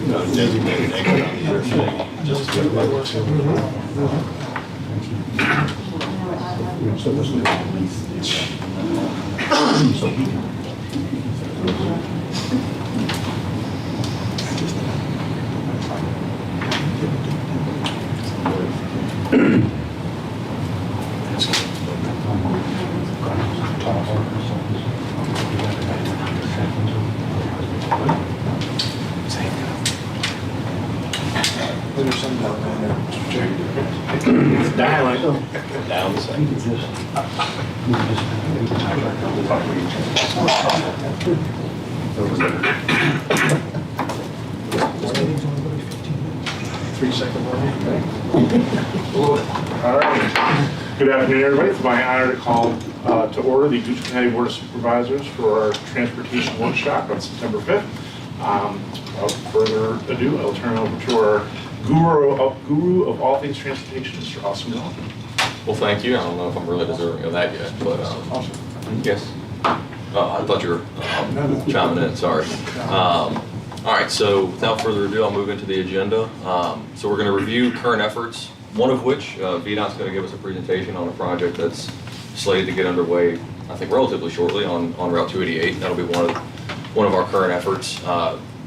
designated exit on the interstate, just to get down the side. All right. Good afternoon, everybody. It's my honor to call to order the Dutch County Board of Supervisors for our transportation workshop on September 5th. Without further ado, I'll turn it over to our guru of all things transportation, Mr. Austin Miller. Well, thank you. I don't know if I'm really deserving of that yet, but yes. I thought you were chiming in, sorry. All right, so without further ado, I'll move into the agenda. So we're going to review current efforts, one of which VDOT's going to give us a presentation on a project that's slated to get underway, I think, relatively shortly on Route 288. That'll be one of our current efforts.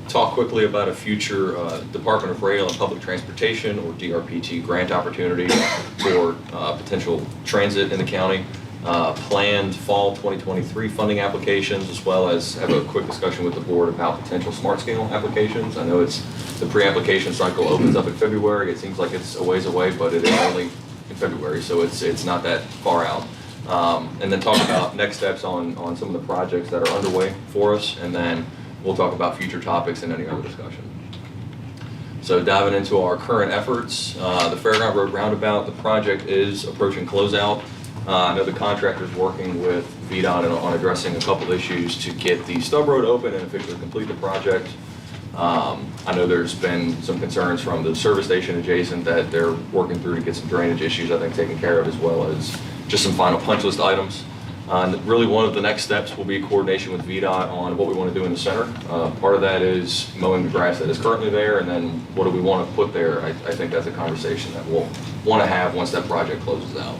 Talk quickly about a future Department of Rail and Public Transportation, or DRPT, grant opportunity for potential transit in the county. Planned fall 2023 funding applications, as well as have a quick discussion with the board about potential smart scale applications. I know it's the pre-application cycle opens up in February. It seems like it's a ways away, but it is only in February, so it's not that far out. And then talk about next steps on some of the projects that are underway for us, and then we'll talk about future topics and any other discussion. So diving into our current efforts, the Fairground Road Roundabout, the project is approaching closeout. I know the contractor's working with VDOT on addressing a couple issues to get the stub road open and officially complete the project. I know there's been some concerns from the service station adjacent that they're working through to get some drainage issues, I think, taken care of, as well as just some final punch list items. And really one of the next steps will be coordination with VDOT on what we want to do in the center. Part of that is mowing the grass that is currently there, and then what do we want to put there. I think that's a conversation that we'll want to have once that project closes out.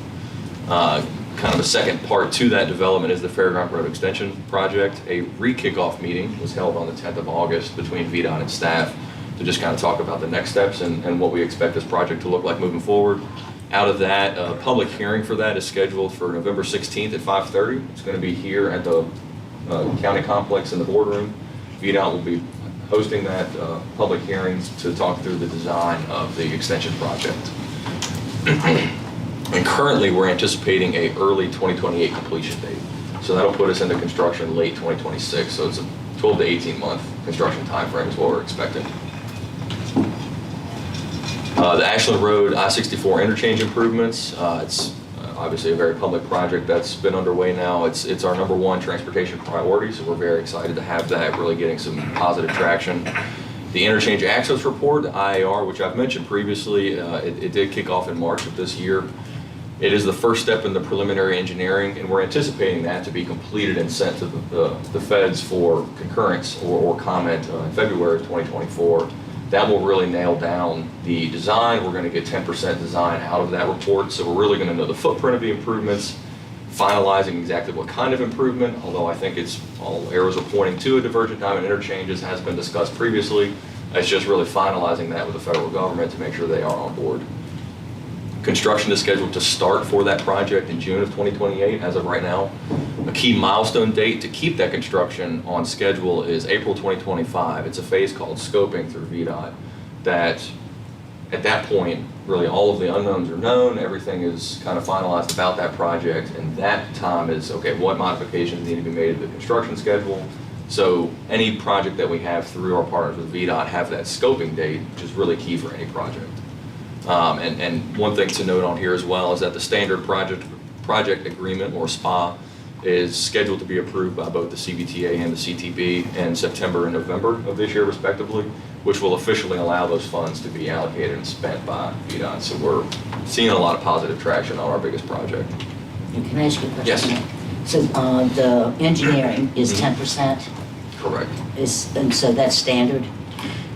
Kind of a second part to that development is the Fairground Road Extension project. A re-kickoff meeting was held on the 10th of August between VDOT and staff to just kind of talk about the next steps and what we expect this project to look like moving forward. Out of that, a public hearing for that is scheduled for November 16th at 5:30. It's going to be here at the county complex in the boardroom. VDOT will be hosting that public hearings to talk through the design of the extension project. And currently, we're anticipating a early 2028 completion date. So that'll put us into construction late 2026. So it's a 12 to 18 month construction timeframe is what we're expecting. The Ashland Road I-64 interchange improvements. It's obviously a very public project that's been underway now. It's our #1 transportation priority, so we're very excited to have that really getting some positive traction. The interchange access report, the IAR, which I've mentioned previously, it did kick off in March of this year. It is the first step in the preliminary engineering, and we're anticipating that to be completed and sent to the feds for concurrence or comment in February of 2024. That will really nail down the design. We're going to get 10% design out of that report, so we're really going to know the footprint of the improvements, finalizing exactly what kind of improvement, although I think it's all arrows are pointing to a divergent diamond interchanges has been discussed previously. It's just really finalizing that with the federal government to make sure they are on board. Construction is scheduled to start for that project in June of 2028 as of right now. A key milestone date to keep that construction on schedule is April 2025. It's a phase called scoping through VDOT that at that point, really all of the unknowns are known, everything is kind of finalized about that project, and that time is, okay, what modifications need to be made to the construction schedule? So any project that we have through our partners with VDOT have that scoping date, which is really key for any project. And one thing to note on here as well is that the standard project agreement, or SPA, is scheduled to be approved by both the CBTA and the CTB in September and November of this year respectively, which will officially allow those funds to be allocated and spent by VDOT. So we're seeing a lot of positive traction on our biggest project. And can I ask you a question? Yes. So the engineering is 10%? Correct. And so that's standard?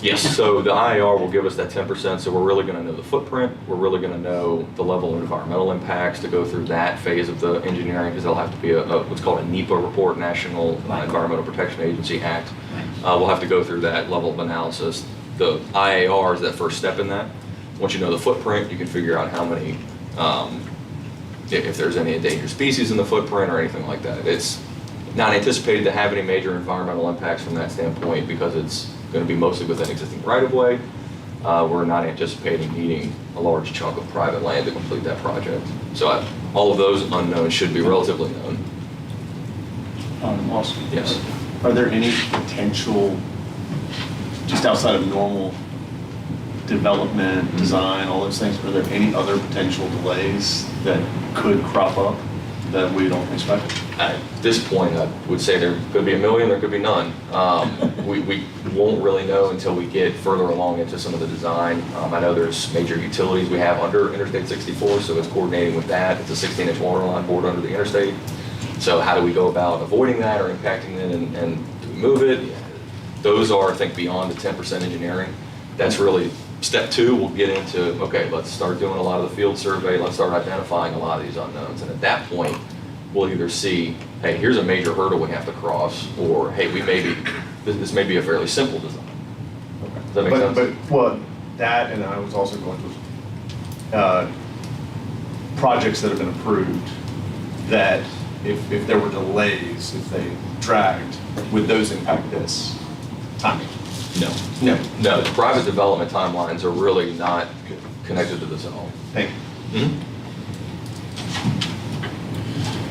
Yes, so the IAR will give us that 10%, so we're really gonna know the footprint, we're really gonna know the level of environmental impacts to go through that phase of the engineering, because there'll have to be what's called a NEPA report, National Environmental Protection Agency Act. We'll have to go through that level of analysis. The IAR is that first step in that. Once you know the footprint, you can figure out how many, if there's any endangered species in the footprint or anything like that. It's not anticipated to have any major environmental impacts from that standpoint because it's going to be mostly within existing right-of-way. We're not anticipating needing a large chunk of private land to complete that project. So all of those unknowns should be relatively known. Awesome. Yes. Are there any potential, just outside of normal development, design, all those things, are there any other potential delays that could crop up that we don't expect? At this point, I would say there could be a million, there could be none. We won't really know until we get further along into some of the design. I know there's major utilities we have under Interstate 64, so it's coordinating with that. It's a 16-inch water line board under the interstate. So how do we go about avoiding that or impacting it, and do we move it? Those are, I think, beyond the 10% engineering. That's really step 2. We'll get into, okay, let's start doing a lot of the field survey. Let's start identifying a lot of these unknowns. And at that point, we'll either see, hey, here's a major hurdle we have to cross, or hey, this may be a fairly simple design. Does that make sense? But, well, that, and I was also going to, projects that have been approved, that if there were delays, if they dragged, would those impact this timing? No, the private development timelines are really not connected to this at all. Thank you.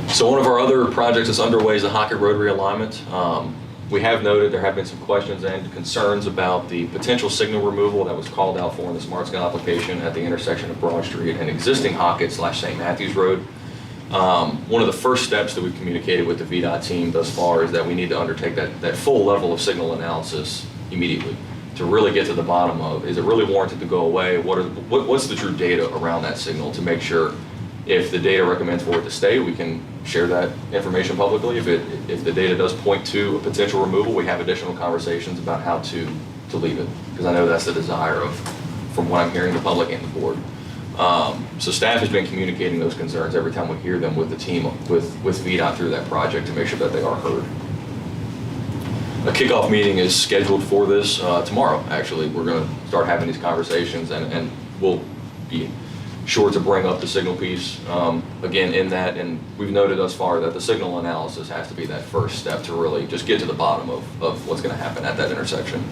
So one of our other projects that's underway is the Hockey Road realignment. We have noted there have been some questions and concerns about the potential signal removal that was called out for in the Smart Scale application at the intersection of Broad Street and existing Hockett/St. Matthews Road. One of the first steps that we've communicated with the VDOT team thus far is that we need to undertake that full level of signal analysis immediately to really get to the bottom of, is it really warranted to go away? What's the true data around that signal to make sure if the data recommends for it to stay, we can share that information publicly. If the data does point to a potential removal, we have additional conversations about how to leave it, because I know that's the desire of, from what I'm hearing, the public and the board. So staff has been communicating those concerns every time we hear them with the team, with VDOT through that project to make sure that they are heard. A kickoff meeting is scheduled for this tomorrow, actually. We're going to start having these conversations, and we'll be sure to bring up the signal piece again in that, and we've noted thus far that the signal analysis has to be that first step to really just get to the bottom of what's going to happen at that intersection.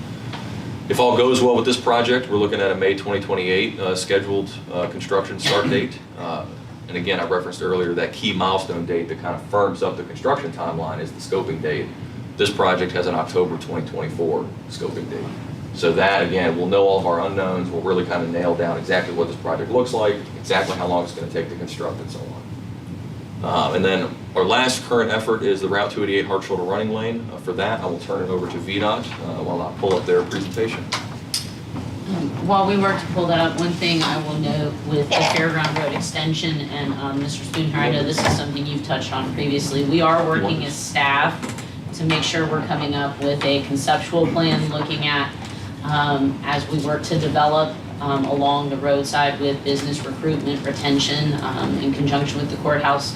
If all goes well with this project, we're looking at a May 2028 scheduled construction start date. And again, I referenced earlier that key milestone date that kind of firms up the construction timeline is the scoping date. This project has an October 2024 scoping date. So that, again, we'll know all of our unknowns. We'll really kind of nail down exactly what this project looks like, exactly how long it's going to take to construct, and so on. And then our last current effort is the Route 288 hard shoulder running lane. For that, I will turn it over to VDOT while I pull up their presentation. While we work to pull that up, one thing I will note with the Fairground Road extension, and Mr. Spoonhour, I know this is something you've touched on previously, we are working as staff to make sure we're coming up with a conceptual plan looking at as we work to develop along the roadside with business recruitment, retention, in conjunction with the courthouse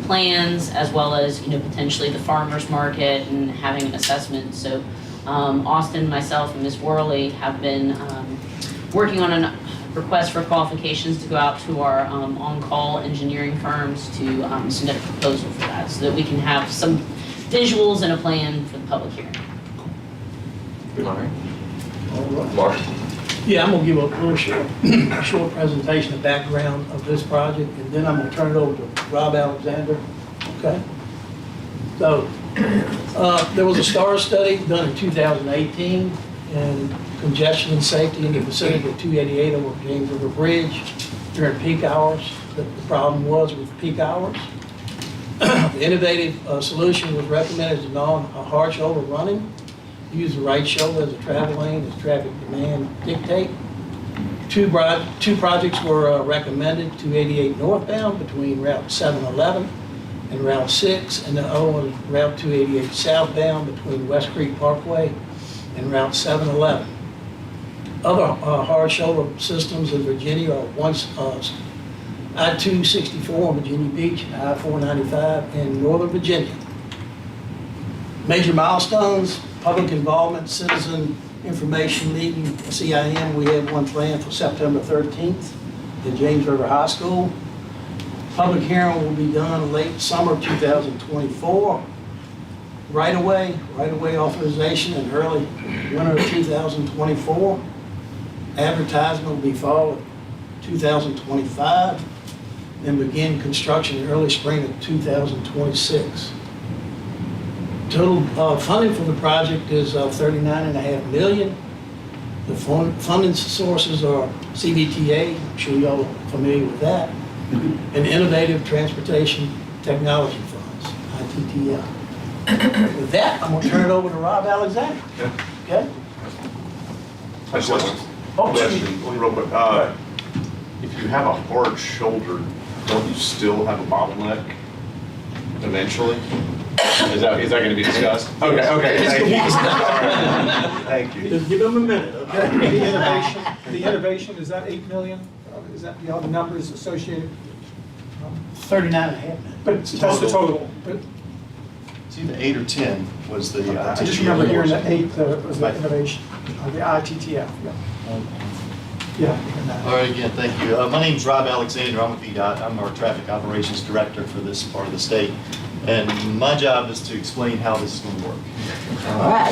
plans, as well as potentially the farmers market and having an assessment. So Austin, myself, and Ms. Worley have been working on a request for qualifications to go out to our on-call engineering firms to submit a proposal for that, so that we can have some visuals and a plan for the public hearing. All right. Mark? Yeah, I'm gonna give a little short presentation of background of this project, and then I'm gonna turn it over to Rob Alexander, okay? So, there was a STAR study done in 2018, and congestion and safety in the vicinity of 288 over James River Bridge during peak hours. The problem was with peak hours. The innovative solution was recommended as a hard shoulder running. Use the right shoulder as a travel lane as traffic demand dictate. Two projects were recommended: 288 northbound between Route 711 and Route 6, and the other one was Route 288 southbound between West Creek Parkway and Route 711. Other hard shoulder systems in Virginia are I-264 in Virginia Beach, and I-495 in Northern Virginia. Major milestones, public involvement, citizen information meeting, CIM, we have one planned for September 13th at James River High School. Public hearing will be done late summer 2024. Right-of-way authorization in early winter of 2024. Advertisement will be fall of 2025, and begin construction in early spring of 2026. Total funding for the project is $39.5 million. The funding sources are CBTA, I'm sure y'all are familiar with that, and Innovative Transportation Technology Funds, ITTF. With that, I'm gonna turn it over to Rob Alexander. Okay? I just want to question real quick. If you have a hard shoulder, don't you still have a bottleneck eventually? Is that going to be discussed? Okay, thank you. Thank you. Just give him a minute, okay? The innovation, is that 8 million? Is that the other numbers associated? 39.5 million. But that's the total. But It's either 8 or 10 was the. I just remember hearing that 8 was the innovation, the ITTF, yeah. Yeah. All right, again, thank you. My name's Rob Alexander. I'm with VDOT. I'm our Traffic Operations Director for this part of the state. And my job is to explain how this is going to work.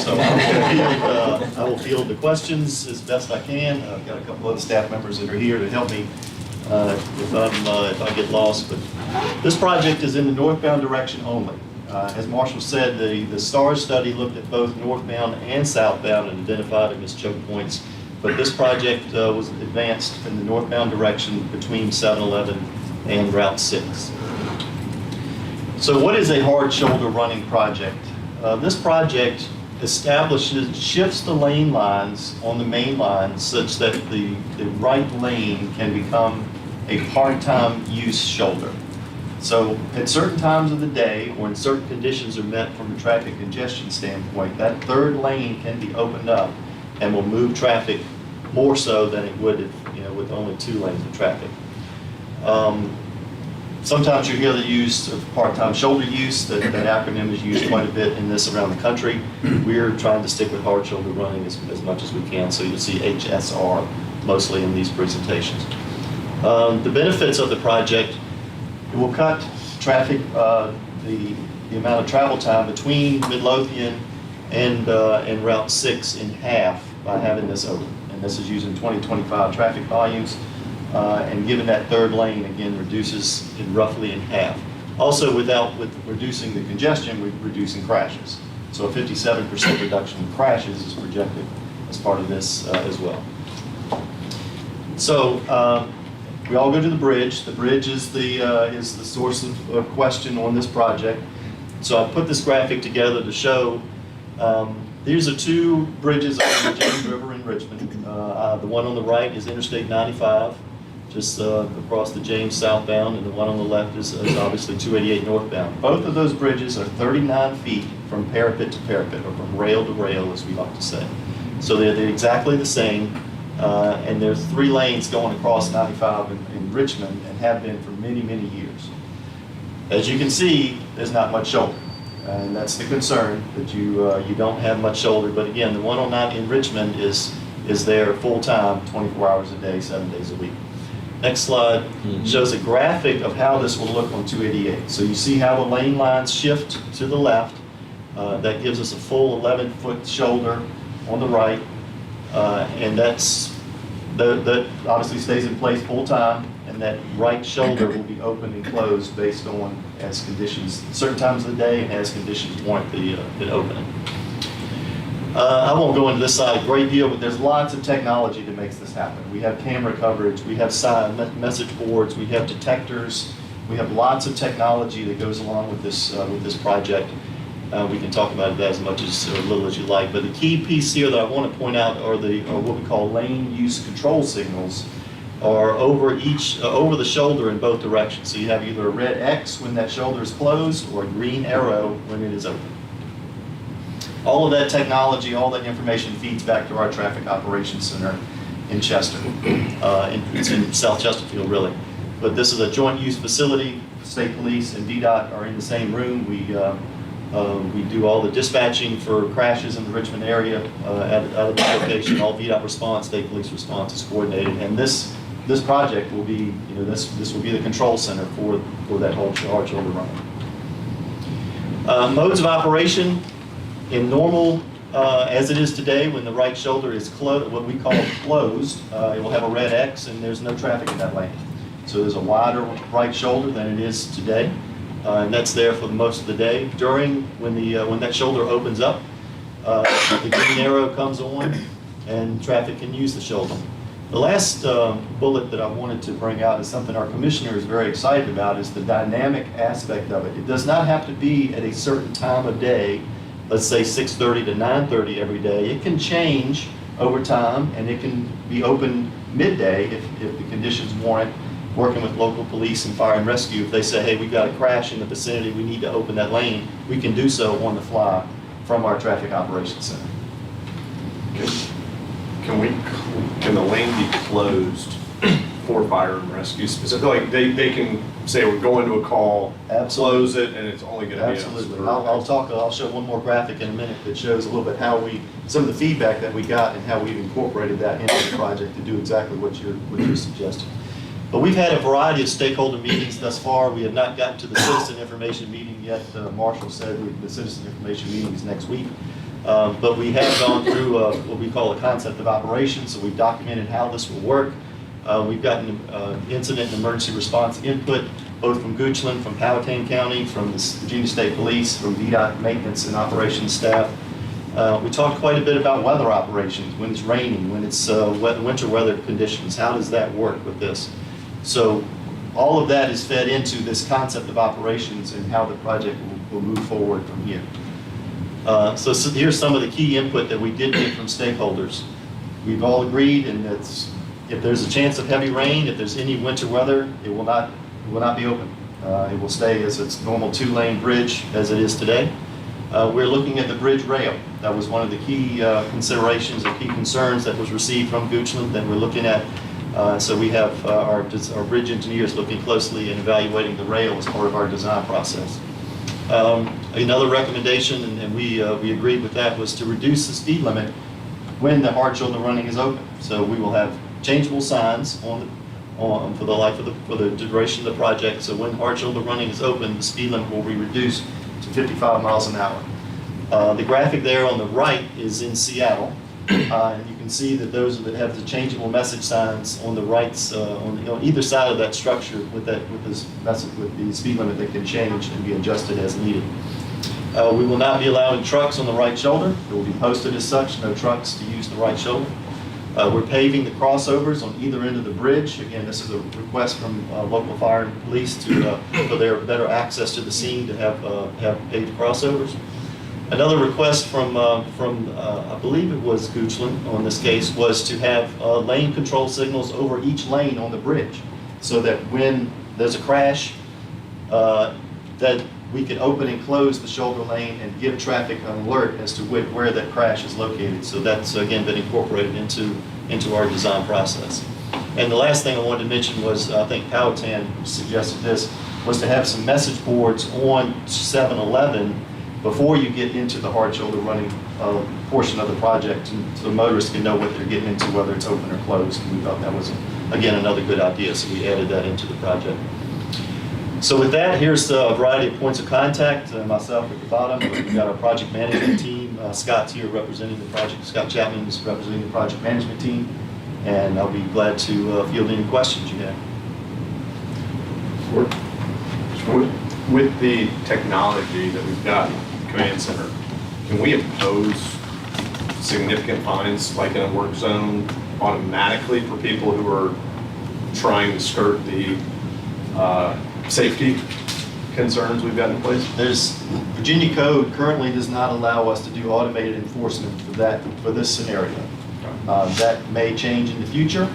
So I will field the questions as best I can. I've got a couple other staff members that are here to help me if I get lost. But this project is in the northbound direction only. As Marshall said, the STAR study looked at both northbound and southbound and identified them as choke points. But this project was advanced in the northbound direction between 711 and Route 6. So what is a hard shoulder running project? This project shifts the lane lines on the main line such that the right lane can become a part-time use shoulder. So at certain times of the day, or when certain conditions are met from a traffic congestion standpoint, that third lane can be opened up and will move traffic more so than it would if, with only 2 lanes of traffic. Sometimes you hear the use of part-time shoulder use. That acronym is used quite a bit in this around the country. We're trying to stick with hard shoulder running as much as we can, so you'll see HSR mostly in these presentations. The benefits of the project, it will cut traffic, the amount of travel time between Midlothian and Route 6 in half by having this open. And this is using 2025 traffic volumes. And given that third lane, again, reduces it roughly in half. Also, with reducing the congestion, we're reducing crashes. So a 57% reduction in crashes is projected as part of this as well. So we all go to the bridge. The bridge is the source of question on this project. So I put this graphic together to show these are 2 bridges over the James River in Richmond. The one on the right is Interstate 95. Just across the James southbound, and the one on the left is obviously 288 northbound. Both of those bridges are 39 feet from parapet to parapet, or from rail to rail, as we like to say. So they're exactly the same, and there's 3 lanes going across 95 in Richmond, and have been for many, many years. As you can see, there's not much shoulder, and that's the concern, that you don't have much shoulder. But again, the one on 9 in Richmond is there full-time, 24 hours a day, 7 days a week. Next slide shows a graphic of how this will look on 288. So you see how the lane lines shift to the left. That gives us a full 11-foot shoulder on the right. And that obviously stays in place full time. And that right shoulder will be open and closed based on as conditions, certain times of the day, and as conditions warrant the opening. I won't go into this side a great deal, but there's lots of technology that makes this happen. We have camera coverage, we have sign message boards, we have detectors, we have lots of technology that goes along with this project. We can talk about it as much as or little as you like, but the key piece here that I want to point out are what we call lane use control signals, are over the shoulder in both directions. So you have either a red X when that shoulder is closed, or a green arrow when it is open. All of that technology, all that information feeds back to our traffic operations center in Chester. It's in South Chesterfield, really. But this is a joint use facility. State Police and VDOT are in the same room. We do all the dispatching for crashes in the Richmond area at the location. All VDOT response, State Police response is coordinated. And this project will be, this will be the control center for that whole hard shoulder run. Modes of operation in normal, as it is today, when the right shoulder is closed, what we call closed, it will have a red X and there's no traffic in that lane. So there's a wider right shoulder than it is today, and that's there for most of the day. When that shoulder opens up, the green arrow comes on and traffic can use the shoulder. The last bullet that I wanted to bring out is something our commissioner is very excited about, is the dynamic aspect of it. It does not have to be at a certain time of day, let's say 6:30 to 9:30 every day. It can change over time, and it can be open midday if the conditions warrant, working with local police and fire and rescue. If they say, hey, we've got a crash in the vicinity, we need to open that lane, we can do so on the fly from our traffic operations center. Can the lane be closed for fire and rescue specifically? Like they can say we're going to a call, Absolutely. close it, and it's only going to be us. Absolutely. I'll show one more graphic in a minute that shows a little bit some of the feedback that we got and how we've incorporated that into the project to do exactly what you're suggesting. But we've had a variety of stakeholder meetings thus far. We have not gotten to the citizen information meeting yet. Marshall said the citizen information meeting is next week. But we have gone through what we call a concept of operations, so we've documented how this will work. We've gotten incident and emergency response input, both from Goochland, from Powhatan County, from the Virginia State Police, from VDOT maintenance and operations staff. We talked quite a bit about weather operations, when it's raining, when it's winter weather conditions. How does that work with this? So all of that is fed into this concept of operations and how the project will move forward from here. So here's some of the key input that we did get from stakeholders. We've all agreed, and if there's a chance of heavy rain, if there's any winter weather, it will not be open. It will stay as its normal 2-lane bridge as it is today. We're looking at the bridge rail. That was one of the key considerations or key concerns that was received from Goochland that we're looking at. So we have our bridge engineers looking closely and evaluating the rail as part of our design process. Another recommendation, and we agreed with that, was to reduce the speed limit when the hard shoulder running is open. So we will have changeable signs for the duration of the project. So when hard shoulder running is open, the speed limit will be reduced to 55 miles an hour. The graphic there on the right is in Seattle. And you can see that those that have the changeable message signs on the rights, on either side of that structure with this message, with the speed limit that can change and be adjusted as needed. We will not be allowing trucks on the right shoulder. It will be posted as such, no trucks to use the right shoulder. We're paving the crossovers on either end of the bridge. Again, this is a request from local fire and police for their better access to the scene to have paved crossovers. Another request from I believe it was Goochland on this case, was to have lane control signals over each lane on the bridge, so that when there's a crash, that we can open and close the shoulder lane and give traffic an alert as to where that crash is located. So that's again been incorporated into our design process. And the last thing I wanted to mention was, I think Powhatan suggested this, was to have some message boards on 7-Eleven before you get into the hard shoulder running portion of the project, so motorists can know what they're getting into, whether it's open or closed. And we thought that was, again, another good idea, so we added that into the project. So with that, here's a variety of points of contact. Myself at the bottom, we've got our project management team. Scott's here representing the project. Scott Chapman is representing the project management team, and I'll be glad to field any questions you have. With the technology that we've got in the command center, can we impose significant fines, like in a work zone, automatically for people who are trying to skirt the safety concerns we've got in place? Virginia code currently does not allow us to do automated enforcement for this scenario. That may change in the future,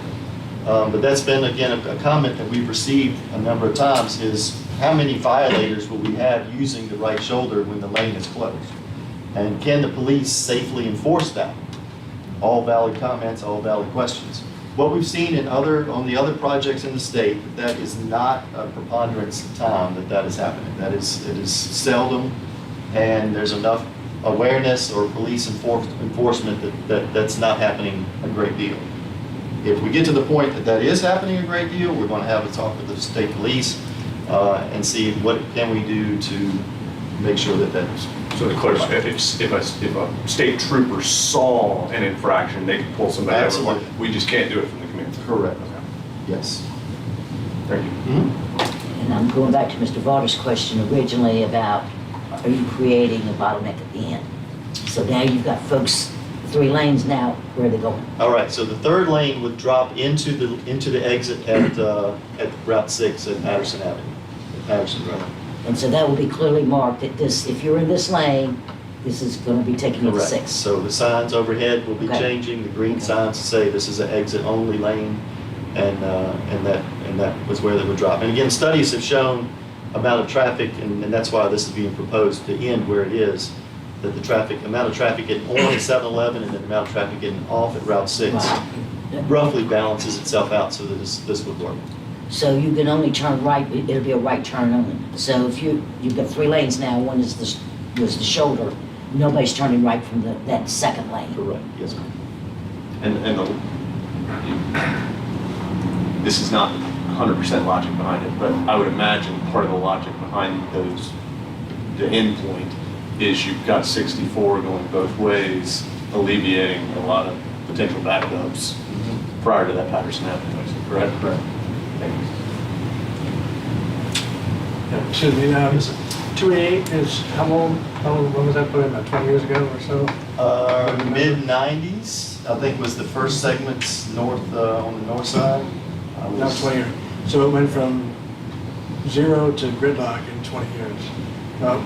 but that's been, again, a comment that we've received a number of times, is how many violators will we have using the right shoulder when the lane is closed? And can the police safely enforce that? All valid comments, all valid questions. What we've seen on the other projects in the state, that is not a preponderance of time that is happening. It is seldom, and there's enough awareness or police enforcement that's not happening a great deal. If we get to the point that is happening a great deal, we're going to have a talk with the state police and see what can we do to make sure that that's. So to clarify, if a state trooper saw an infraction, they could pull somebody over. Absolutely. We just can't do it from the command center. Correct. Okay. Yes. Thank you. And I'm going back to Mr. Varda's question originally about, are you creating a bottleneck at the end? So now you've got folks, 3 lanes now, where are they going? All right, so the third lane would drop into the exit at Route 6 at Patterson Avenue, at Patterson Road. And so that will be clearly marked that this, if you're in this lane, this is going to be taking you to Correct. 6. So the signs overhead will be Okay. changing, the green signs say this is an exit-only lane, and that was where they would drop. And again, studies have shown amount of traffic, and that's why this is being proposed to end where it is, that the amount of traffic getting on at 7-Eleven and the amount of traffic getting off at Route 6 Wow. roughly balances itself out so that this would work. So you can only turn right, it'll be a right turn only. So if you've got 3 lanes now, one is was the shoulder, nobody's turning right from that second lane. Correct, yes, ma'am. This is not 100% logic behind it, but I would imagine part of the logic behind the end point is you've got 64 going both ways, alleviating a lot of potential backups prior to that Patterson Avenue exit, correct? Correct. Thank you. Excuse me, 288 is how long, when was that put in, about 20 years ago or so? Mid-90s, I think was the first segments north, on the north side. Not 20 years. So it went from 0 to gridlock in 20 years.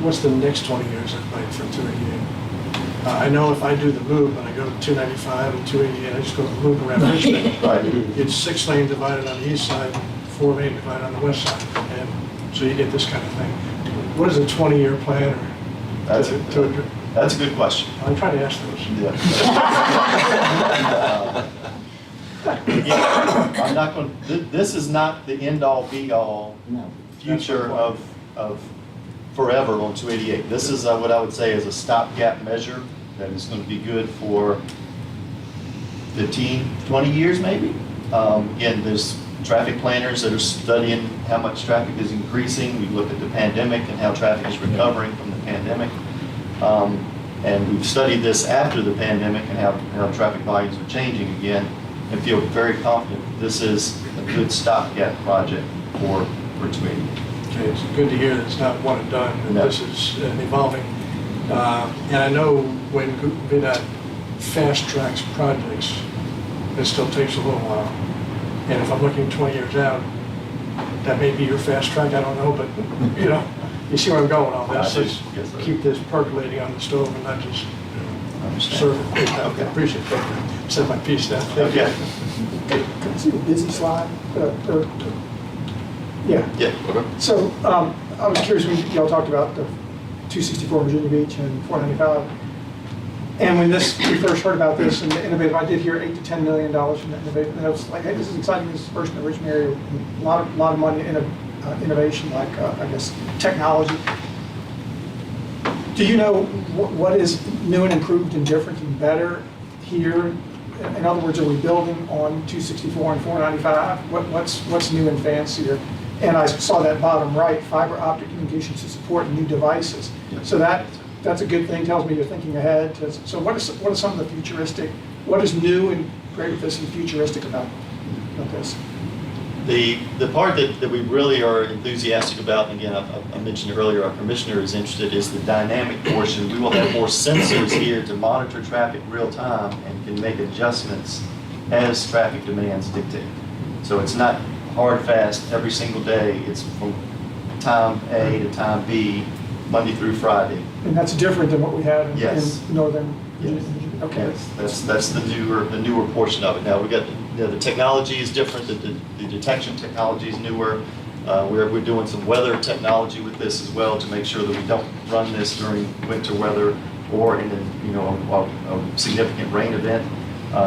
What's the next 20 years look like for 288? I know if I do the loop and I go to 295 and 288, I just go the loop around Richmond. Right. It's 6 lane divided on the east side, 4 lane divided on the west side. And so you get this kind of thing. What is a 20-year plan? That's a good question. I'm trying to ask those. Yeah. Again, I'm not going, this is not the end-all, be-all No. future of forever on 288. This is what I would say is a stopgap measure that is going to be good for 15, 20 years maybe. Again, there's traffic planners that are studying how much traffic is increasing. We look at the pandemic and how traffic is recovering from the pandemic. And we've studied this after the pandemic and how traffic volumes are changing again, and feel very confident this is a good stopgap project for 288. Okay, it's good to hear that it's not one and done, that No. this is an evolving. And I know when VDOT fast tracks projects, it still takes a little while. And if I'm looking 20 years out, that may be your fast track, I don't know, but you see where I'm going on this. I do. Let's Yes, sir. keep this percolating on the stove and not just I understand. serve it quick. I Okay. appreciate that. Set my piece down. Okay. Can I see the busy slide? Yeah. Yeah. Okay. So I was curious when y'all talked about the 264 Virginia Beach and 495. And when we first heard about this and the innovative, I did hear $8 to $10 million from the innovative. And I was like, hey, this is exciting. This is first in the Richmond area. A lot of money in innovation, like I guess technology. Do you know what is new and improved and different and better here? In other words, are we building on 264 and 495? What's new and fancier? And I saw that bottom right, fiber optic communications to support new devices. So that's a good thing, tells me you're thinking ahead. So what are some of the futuristic, what is new and great with this and futuristic about this? The part that we really are enthusiastic about, and again, I mentioned earlier, our commissioner is interested, is the dynamic portion. We will have more sensors here to monitor traffic real time and can make adjustments as traffic demands dictate. So it's not hard, fast, every single day. It's from time A to time B, Monday through Friday. And that's different than what we had in Yes. northern. Yes. Okay. Yes, that's the newer portion of it. Now, we got, the technology is different, the detection technology is newer. We're doing some weather technology with this as well to make sure that we don't run this during winter weather or in a significant rain event.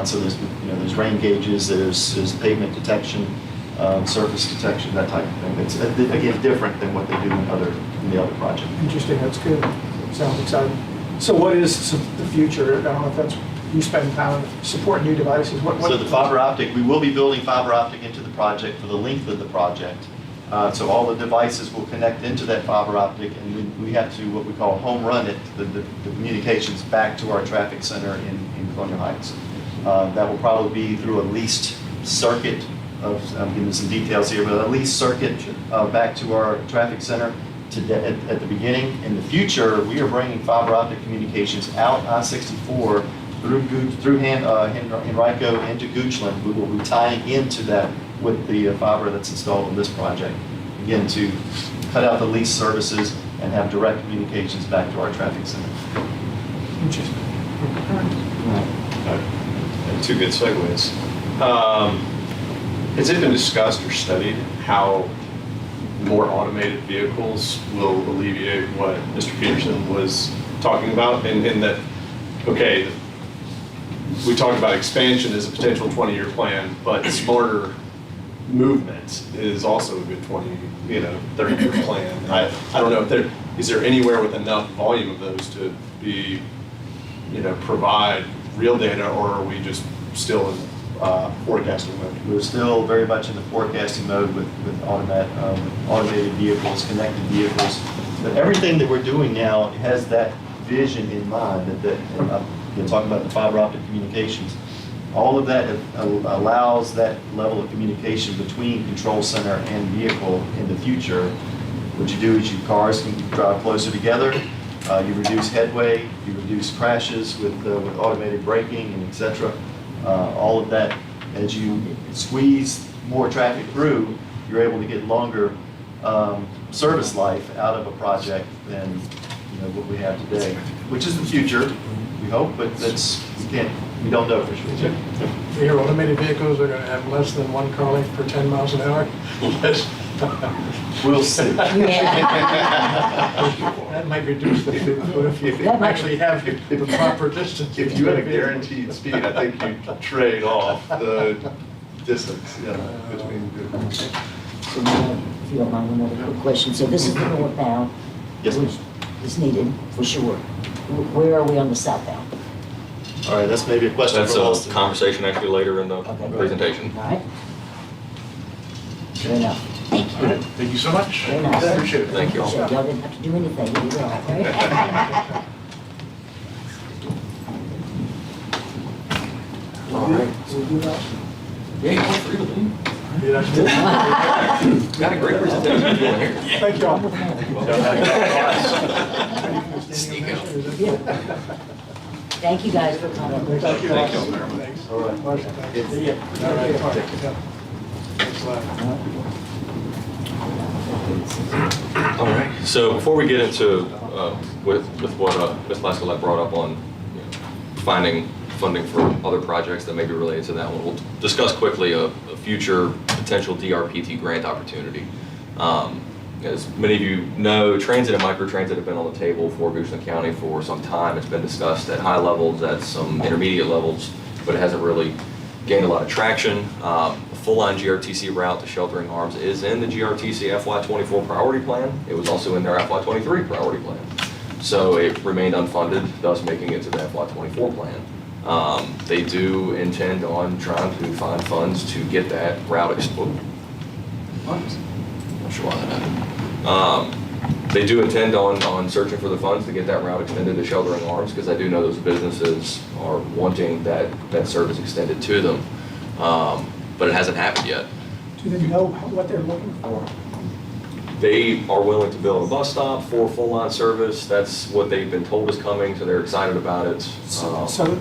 So there's rain gauges, there's pavement detection, surface detection, that type of thing. It's again different than what they do in the other project. Interesting, that's good. Sounds exciting. So what is the future? I don't know if that's, you spend time on support new devices. So the fiber optic, we will be building fiber optic into the project for the length of the project. So all the devices will connect into that fiber optic, and we have to, what we call home run it, the communications back to our traffic center in Colonial Heights. That will probably be through a leased circuit I'm giving some details here, but a leased circuit back to our traffic center at the beginning. In the future, we are bringing fiber optic communications out I-64 through Henrico into Goochland. We will be tying into that with the fiber that's installed in this project. Again, to cut out the lease services and have direct communications back to our traffic center. Interesting. Two good segues. Has it been discussed or studied how more automated vehicles will alleviate what Mr. Peterson was talking about? And that, okay, we talked about expansion as a potential 20-year plan, but smarter movement is also a good 30-year plan. I don't know if is there anywhere with enough volume of those to be, provide real data, or are we just still in forecasting mode? We're still very much in the forecasting mode with automated vehicles, connected vehicles. But everything that we're doing now has that vision in mind, talking about the fiber optic communications. All of that allows that level of communication between control center and vehicle in the future. What you do is your cars can drive closer together. You reduce headway, you reduce crashes with automated braking and et cetera. All of that, as you squeeze more traffic through, you're able to get longer service life out of a project than what we have today, which is the future, we hope, but we don't know for sure. Your automated vehicles are going to have less than 1 car length per 10 miles an hour? We'll see. That might reduce the fleet, but if you actually have the proper distance. If you had a guaranteed speed, I think you'd trade off the distance between vehicles. So now, if you don't mind, another quick question. So this is the northbound, Yes, which is needed for sure. Where are we on the southbound? all right, that's maybe a question That's for a Austin. conversation actually later in the Okay. presentation. All right? Fair enough. Thank you. Good. Thank you so much. Very nice. Appreciate it. Thank you. So y'all didn't have to do anything, you did it all, right? All right. Yeah, you want free to leave. Got a great presentation going here. Thank you all. Sneak out. Thank you guys for coming. Thank you. Thank you. All right. All right, so before we get into, with what Ms. Laskell brought up on finding funding for other projects that may be related to that one, we'll discuss quickly a future potential DRPT grant opportunity. As many of you know, transit and microtransit have been on the table for Goochland County for some time. It's been discussed at high levels, at some intermediate levels, but it hasn't really gained a lot of traction. A full-line GRTC route to Sheltering Arms is in the GRTC FY24 priority plan. It was also in their FY23 priority plan. So it remained unfunded, thus making it to the FY24 plan. They do intend on trying to find funds to get that route exploded. Not sure why that happened. They do intend on searching for the funds to get that route extended to Sheltering Arms, because I do know those businesses are wanting that service extended to them. But it hasn't happened yet. Do they know what they're looking for? They are willing to build a bus stop for full line service. That's what they've been told is coming, so they're excited about it. I'm sorry,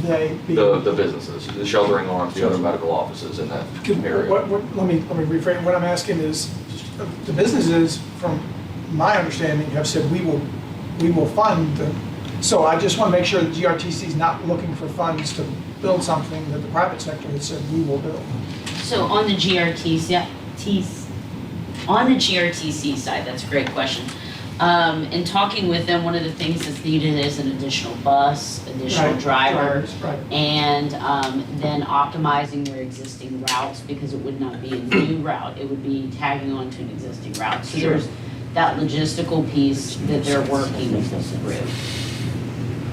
they being. The businesses, the Sheltering Arms, the other medical offices in that area. Let me reframe. What I'm asking is, the businesses, from my understanding, have said we will fund them. So I just want to make sure that GRTC is not looking for funds to build something that the private sector has said we will build. So on the GRTC side, that's a great question. In talking with them, one of the things that's needed is an additional bus, additional Right, driver, drivers, right. and then optimizing their existing routes, because it would not be a new route, it would be tagging on to an existing route. So Sure. there's that logistical piece that they're working through.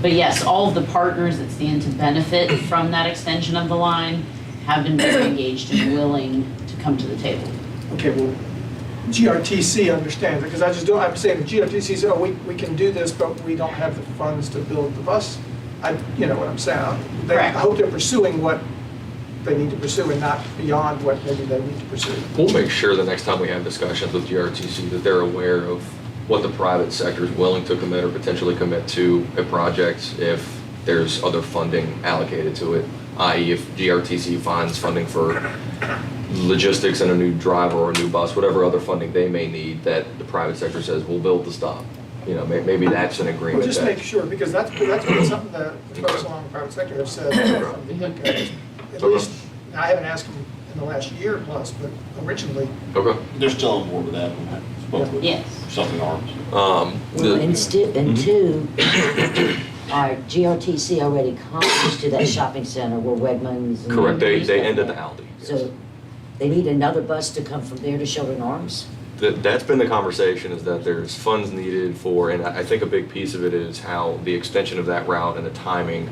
But yes, all of the partners that stand to benefit from that extension of the line have been very engaged and willing to come to the table. Okay, well, GRTC understands it, because I just don't, I'm saying, GRTC said, oh, we can do this, but we don't have the funds to build the bus. You know what I'm saying? I Correct. hope they're pursuing what they need to pursue and not beyond what maybe they need to pursue. We'll make sure the next time we have discussions with GRTC that they're aware of what the private sector is willing to commit or potentially commit to a project if there's other funding allocated to it, i.e. if GRTC finds funding for logistics and a new driver or a new bus, whatever other funding they may need, that the private sector says, we'll build the stop. You know, maybe that's an agreement. Well, just that- make sure, because that's been something that the folks along the private sector have said from the get-go. At least, I haven't asked them in the last year plus, but originally, Okay. They're still on board with that, spoke with Yes. something arms. Well, and Mhm. two, our GRTC already comes to that shopping center where Wegmans and. Correct, they stuff end at the are. Aldi. yes. So they need another bus to come from there to Shoulder and Arms? That's been the conversation, is that there's funds needed for, and I think a big piece of it is how the extension of that route and the timing,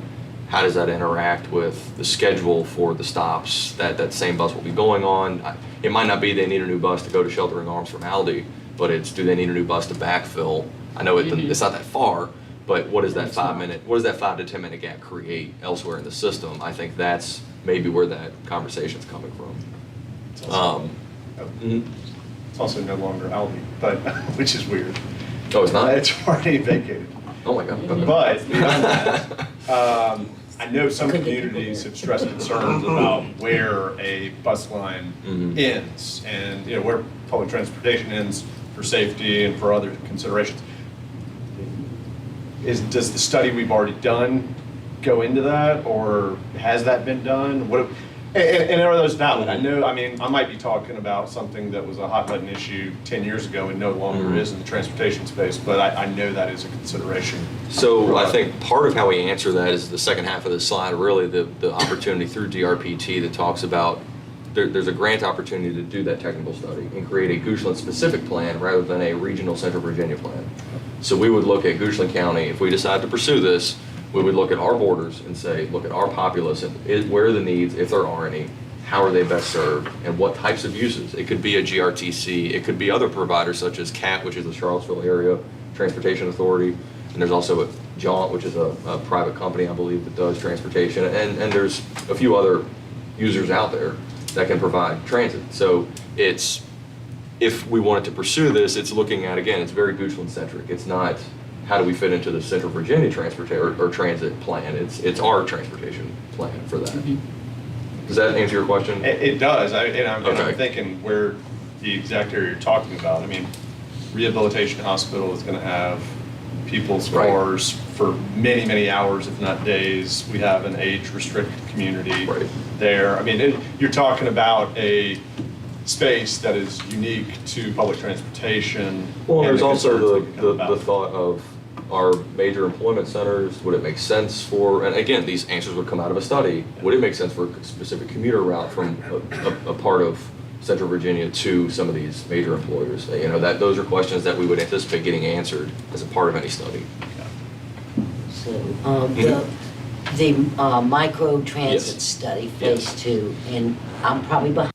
how does that interact with the schedule for the stops that same bus will be going on? It might not be they need a new bus to go to Sheltering Arms from Aldi, but it's, do they need a new bus to backfill? I know it's not that far, but what is that 5 minute, what does that 5 to 10 minute gap create elsewhere in the system? I think that's maybe where that conversation's coming from. Mhm. It's also no longer Aldi, but, which is weird. Oh, it's not? It's already vacated. Oh my God. But beyond that, I know some communities have stressed concerns about where a bus line Mhm. ends and, you know, where public transportation ends for safety and for other considerations. Does the study we've already done go into that, or has that been done? And are those valid? I know, I mean, I might be talking about something that was a hot button issue 10 years ago and no longer Mhm. is in the transportation space, but I know that is a consideration. So I think part of how we answer that is the second half of the slide, really the opportunity through DRPT that talks about there's a grant opportunity to do that technical study and create a Goochland-specific plan rather than a regional Central Virginia plan. So we would look at Goochland County, if we decide to pursue this, we would look at our borders and say, look at our populace, and where are the needs, if there are any, how are they best served, and what types of uses. It could be a GRTC, it could be other providers such as CAT, which is the Charlottesville Area Transportation Authority, and there's also a Jaunt, which is a private company, I believe, that does transportation, and there's a few other users out there that can provide transit. So it's, if we wanted to pursue this, it's looking at, again, it's very Goochland-centric. It's not, how do we fit into the Central Virginia transportation or transit plan? It's our transportation plan for that. Does that answer your question? It does, and I'm Okay. thinking where the exact area you're talking about. I mean, rehabilitation hospital is gonna have people's Right. cars for many, many hours, if not days. We have an age-restricted community Right. there. I mean, you're talking about a space that is unique to public transportation. Well, and there's the also concerns that can come the about. thought of our major employment centers, would it make sense for, and again, these answers would come out of a study, would it make sense for a specific commuter route from a part of Central Virginia to some of these major employers? You know, those are questions that we would anticipate getting answered as a part of any study. So, Mhm. the micro transit Yes. study, Yes. phase 2, and I'm probably behind.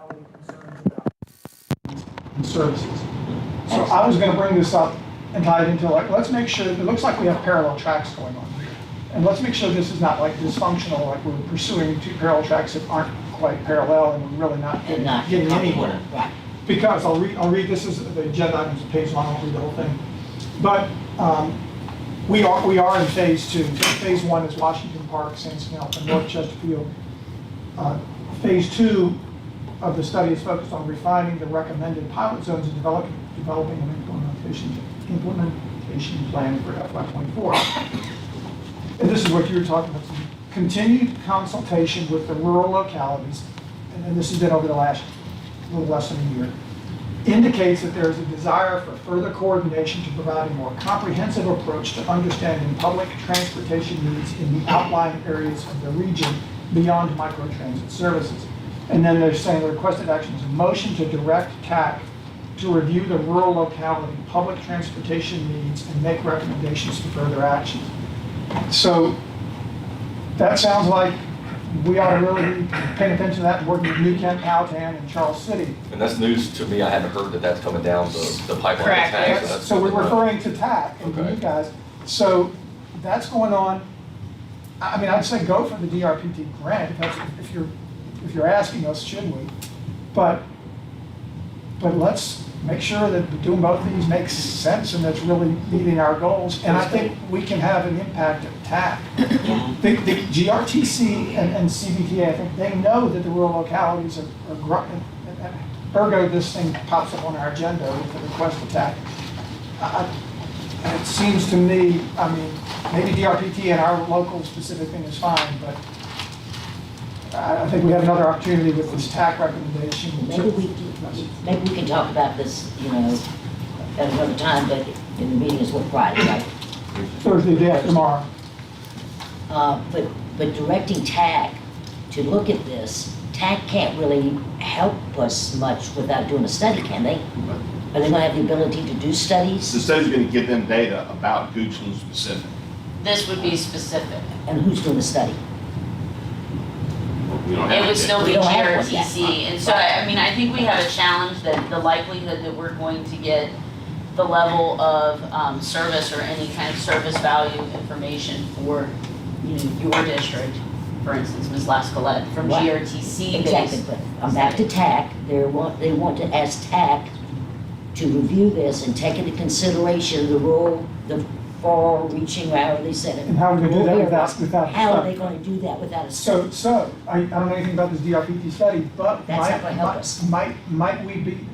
locality concerns about and services. So I was gonna bring this up and tie it into like, let's make sure, it looks like we have parallel tracks going on here. And let's make sure this is not like dysfunctional, like we're pursuing two parallel tracks that aren't quite parallel and we're really not And not getting anywhere. Right. Because I'll read, this is the agenda items, page one, I won't read the whole thing. But we are in phase two. Phase one is Washington Park, Sansonell, and North Chesterfield. Phase two of the study is focused on refining the recommended pilot zones and developing an implementation plan for FY24. And this is what you were talking about, continued consultation with the rural localities, and this has been over the last little less than a year, indicates that there is a desire for further coordination to provide a more comprehensive approach to understanding public transportation needs in the outlying areas of the region beyond microtransit services. And then they're saying the requested action is a motion to direct TAC to review the rural locality public transportation needs and make recommendations for further actions. So that sounds like we ought to really be paying attention to that and working with New Kent, Powhatan, and Charles City. And that's news to me. I hadn't heard that that's coming down the pipeline. Correct. to TAC, So we're good to know. referring to TAC and to Okay. you guys. So that's going on. I mean, I'd say go for the DRPT grant if you're asking us, should we? But let's make sure that doing both of these makes sense and that's really meeting our goals. And I think we can have an impact at TAC. The GRTC and CBTA, I think they know that the rural localities are growing. Ergo, this thing pops up on our agenda with the request to TAC. And it seems to me, I mean, maybe DRPT and our local specific thing is fine, but I think we have another opportunity with this TAC recommendation. Maybe we can talk about this, at another time, but in the meeting is what, Friday, right? Thursday, day after tomorrow. But directing TAC to look at this, TAC can't really help us much without doing a study, can they? Are they gonna have the ability to do studies? The study's gonna give them data about Goochland specific. This would be specific. And who's doing the study? We don't It have would still be We don't have one yet. GRTC. And so, I mean, I think we have a challenge that the likelihood that we're going to get the level of service or any kind of service value information for, your district, for instance, Ms. Lascolette, from Right. GRTC. Exactly, but I'm back to TAC. They want to ask TAC to review this and take into consideration the far-reaching, however they said it. And how are we gonna do that rural without a How are study? they gonna do that without a study? So I don't know anything about this DRPT study, but That's not gonna help us. might we be,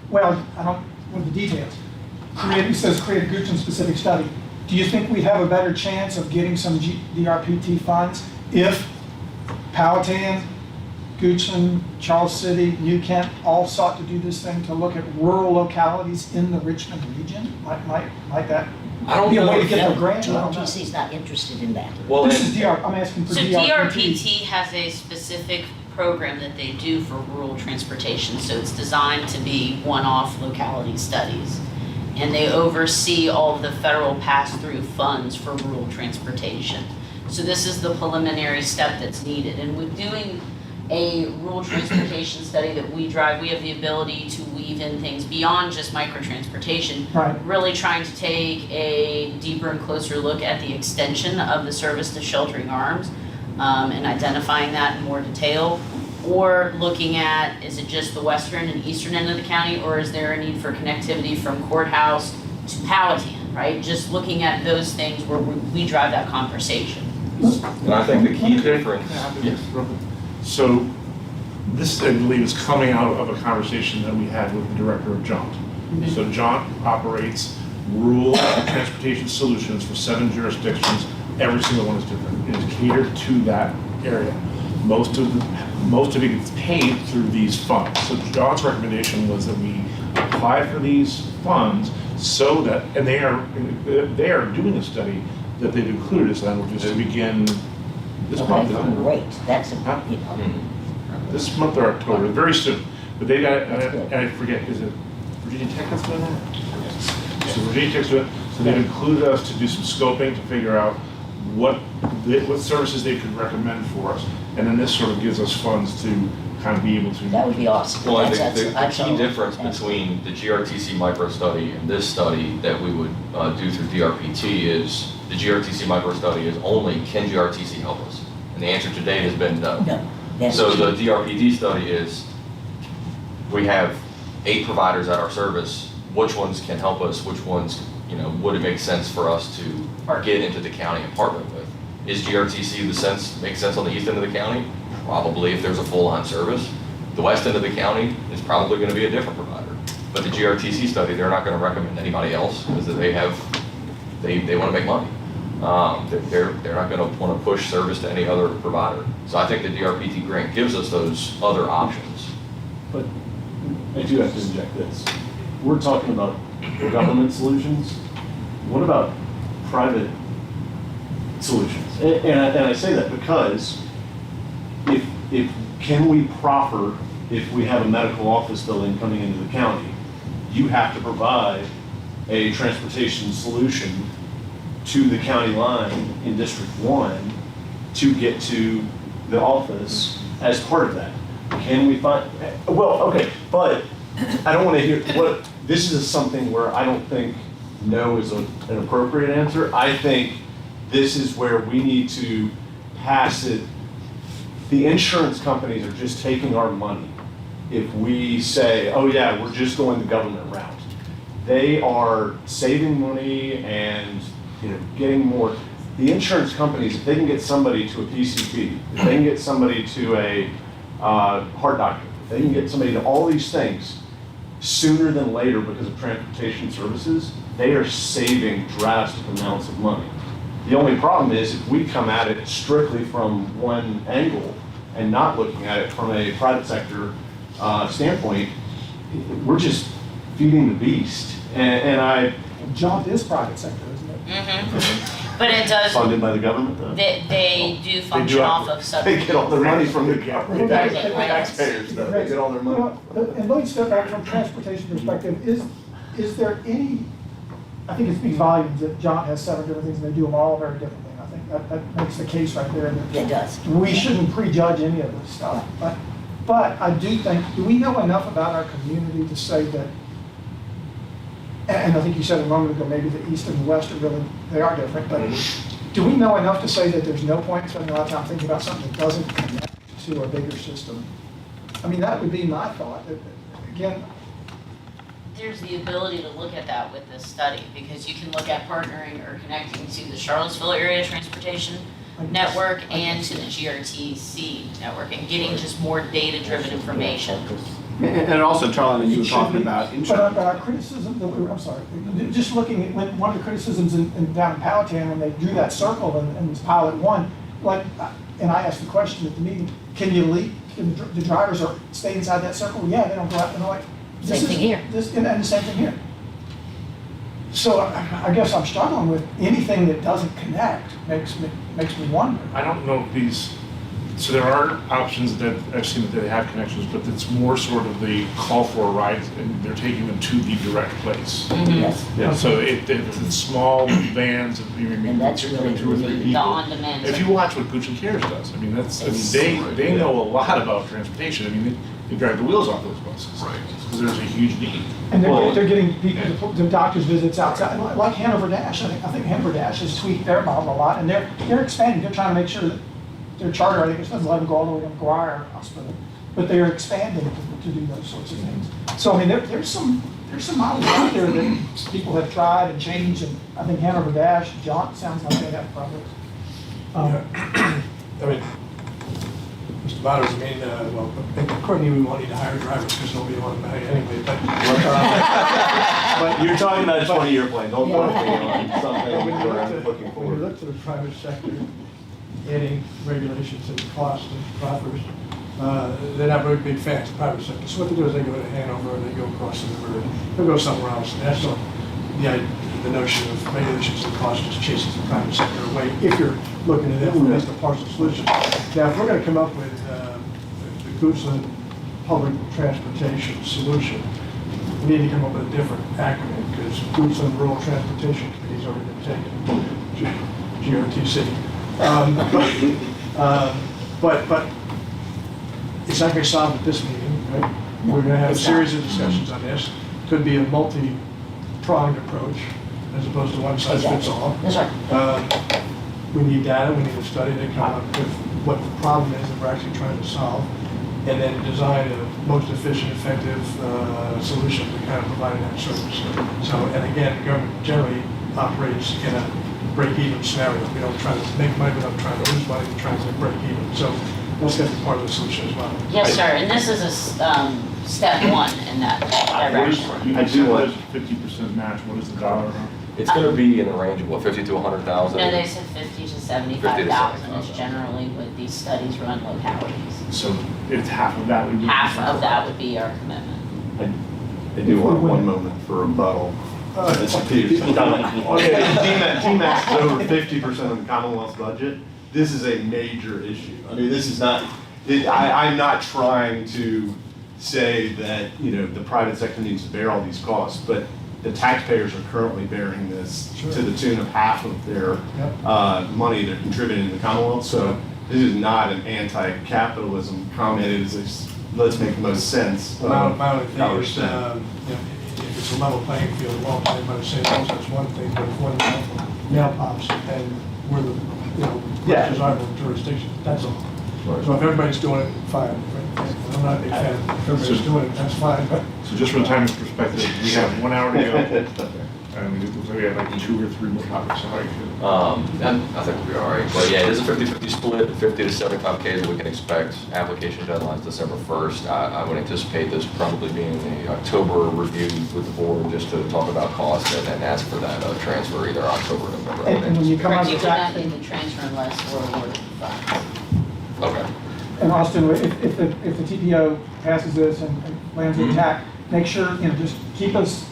well, I don't, with the details. It says create a Goochland-specific study. Do you think we have a better chance of getting some DRPT funds if Powhatan, Goochland, Charles City, New Kent all sought to do this thing to look at rural localities in the Richmond region? Might that I don't be a know way to if get the grant? I don't know. GRTC's not interested in that. Well, This and- is I'm asking for So DRPT. DRPT has a specific program that they do for rural transportation, so it's designed to be one-off locality studies. And they oversee all of the federal pass-through funds for rural transportation. So this is the preliminary step that's needed. And with doing a rural transportation study that we drive, we have the ability to weave in things beyond just microtransportation. Right. Really trying to take a deeper and closer look at the extension of the service to sheltering arms, and identifying that in more detail. Or looking at, is it just the western and eastern end of the county, or is there a need for connectivity from courthouse to Powhatan, right? Just looking at those things where we drive that conversation. And I think the key difference. Yes. So this, I believe, is coming out of a conversation that we had with the director of JAUNT. So JAUNT operates rural transportation solutions for 7 jurisdictions. Every single one is different. It is catered to that area. Most of it gets paid through these funds. So JAUNT's recommendation was that we apply for these funds so that, and they are doing a study that they've included us on, which is to begin this Okay, month. great, that's, This month or October, very soon. But they got, That's good. and I forget, is it Virginia Tech that's doing that? So Virginia Tech's doing it, so they've included us to do some scoping to figure out what services they could recommend for us. And then this sort of gives us funds to kind of be able to. That would be awesome. Well, I That's- think the that's key all. difference between the GRTC micro study and this study that we would do through DRPT is the GRTC micro study is only, can GRTC help us? And the answer to date has been no. No, that's So true. the DRPT study is, we have 8 providers at our service, which ones can help us, which ones, would it make sense for us to get into the county and partner with? Is GRTC make sense on the east end of the county? Probably, if there's a full line service. The west end of the county is probably gonna be a different provider. But the GRTC study, they're not gonna recommend anybody else, because they wanna make money. They're not gonna wanna push service to any other provider. So I think the DRPT grant gives us those other options. But I do have to inject this. We're talking about government solutions. What about private solutions? And I say that because can we proffer, if we have a medical office building coming into the county, you have to provide a transportation solution to the county line in District 1 to get to the office as part of that. Can we find, well, okay, but I don't want to hear, this is something where I don't think no is an appropriate answer. I think this is where we need to pass it. The insurance companies are just taking our money if we say, oh yeah, we're just going the government route. They are saving money and getting more. The insurance companies, if they can get somebody to a PCP, if they can get somebody to a heart doctor, if they can get somebody to all these things sooner than later because of transportation services, they are saving drastic amounts of money. The only problem is if we come at it strictly from one angle and not looking at it from a private sector standpoint, we're just feeding the beast. And Jaunt is private sector, isn't it? Mm-hmm. But it does, funded by the government though. they do function off of They get all their money from the Well, taxpayers though. They get all their money. And let me step back from transportation perspective, is there any, I think it speaks volumes that Jaunt has 7 different things and they do them all very differently. I think that makes the case right there. that It does. We shouldn't prejudge any of this stuff, but I do think, do we know enough about our community to say that, and I think you said a moment ago, maybe the east and the west are really, they are different, but do we know enough to say that there's no point in spending a lot of time thinking about something that doesn't connect to a bigger system? I mean, that would be my thought. Again, there's the ability to look at that with this study, because you can look at partnering or connecting to the Charlottesville area transportation network and to the GRTC network and getting just more data-driven information. And also, Charlie, you were talking about but insurance. our criticism, I'm sorry, just looking at one of the criticisms down in Powhatan when they drew that circle in pilot 1, like, and I asked the question at the meeting, can the drivers stay inside that circle? Yeah, they don't go out, and I'm like, Same thing here. And the same thing here. So I guess I'm struggling with anything that doesn't connect makes me wonder. I don't know if these, so there are options that I've seen that they have connections, but it's more sort of the call for a ride and they're taking them to the direct place. Yes. Yeah, so if it's small vans, And that's really 2 or 3 The people. on-demand. If you watch what Gooch and Cares does, they know a lot about transportation. I mean, they drive the wheels off those buses. Right. Because there's a huge need. And Well, they're getting people to doctor's visits outside, like Hanover Dash. I think Hanover Dash has tweaked their model a lot, and they're expanding. They're trying to make sure that their charter, I think, doesn't let them go all the way to McGuire Hospital, but they're expanding to do those sorts of things. So I mean, there's some models out there that people have tried and changed, and I think Hanover Dash, Jaunt sounds like they have problems. I mean, Mr. Bowers, I mean, well, Courtney, we won't need to hire drivers because nobody wants to hire anyway, But you're talking about a 20-year plan, don't quote me on but something when you we're look looking to, when you for. look to the private sector, adding regulations and costs and proffers, they're not very big fans of private sector. So what they do is they go to Hanover, and they go across the river, and they'll go somewhere else. And that's the notion of regulations and costs just chases the private sector away if you're looking at that from just a partial solution. Now, if we're going to come up with the Goochland Public Transportation Solution, we need to come up with a different acronym because Goochland Rural Transportation Committee's already been taken, GRTC. But It's not gonna be solved at this meeting, right? We're gonna have a It's series not. of discussions on this. Could be a multi-pronged approach as opposed to one size fits Exactly. all. That's right. We need data, we need a study to come up with what the problem is that we're actually trying to solve, and then design a most efficient, effective solution to kind of providing that service. So, and again, the government generally operates in a break-even scenario. We don't try to make money, we don't try to lose money, we try to break even. So that's got to be part of the solution as well. Yes, sir, and this is a step one in that direction. I do want 50% match, what is the dollar amount? It's gonna be in the range of what, 50 to 100,000? No, they said 50 to 75,000 is generally what these studies run localities. So it's half of that would be. Half of that would be our commitment. I do want one moment for rebuttal. Mr. Peterson. TMAX is over 50% of the Commonwealth's budget. This is a major issue. I mean, this is not, I'm not trying to say that, the private sector needs to bear all these costs, but the taxpayers are currently bearing this to the tune of half of their money they're contributing to the Commonwealth. So this is not an anti-capitalism comment. It is let's make the most sense. My only thing our is, spend. if it's a level playing field, it won't anybody say no, that's one thing, but if one nail pops and we're the, is our jurisdiction, that's all. So if everybody's doing it, fine. I'm not a big fan. If everybody's doing it, that's fine, but. So just from a timing perspective, we have 1 hour to go. And it looks like we have like 2 or 3 more topics. I think we'll be all right. But yeah, it is a 50-50 split, 50 to 75K that we can expect. Application deadline's December 1st. I would anticipate this probably being the October review with the board just to talk about cost and then ask for that transfer either October or November. And when you come out Correct, you with cannot that, do the transfer unless we're awarded the funds. Okay. and Austin, if the TPO passes this and lands intact, make sure, just keep us,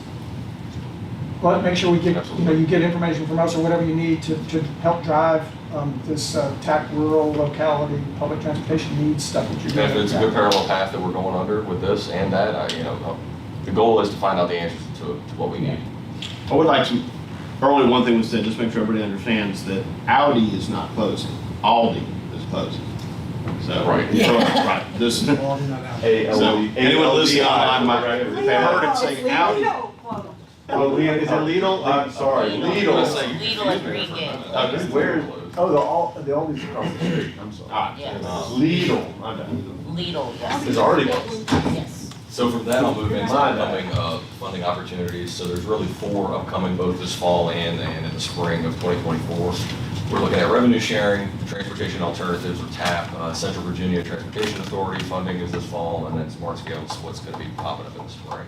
make sure we get, you get information from us or whatever you need to help drive this TAC rural locality, public transportation needs stuff that you're And doing. if it's a good parallel path that we're going under with this and that, the goal is to find out the answers to what we need. I would like to, earlier one thing was said, just make sure everybody understands that Audi is not closing, Aldi is closing. So, Right. so, right, this is, so anyone listening online might have heard it saying Audi. Oh, is it Lidl? I'm sorry, Lidl. Lidl and Green Where? The Aldi's across the street. I'm sorry. Yes. Lidl. My bad. Lidl, yes. It's already closed. Yes. So from that, I'll move into upcoming funding opportunities. So there's really 4 upcoming both this fall and in the spring of 2024. We're looking at revenue sharing, transportation alternatives or TAP, Central Virginia Transportation Authority funding is this fall, and then Smart Scale is what's going to be popping up in the spring.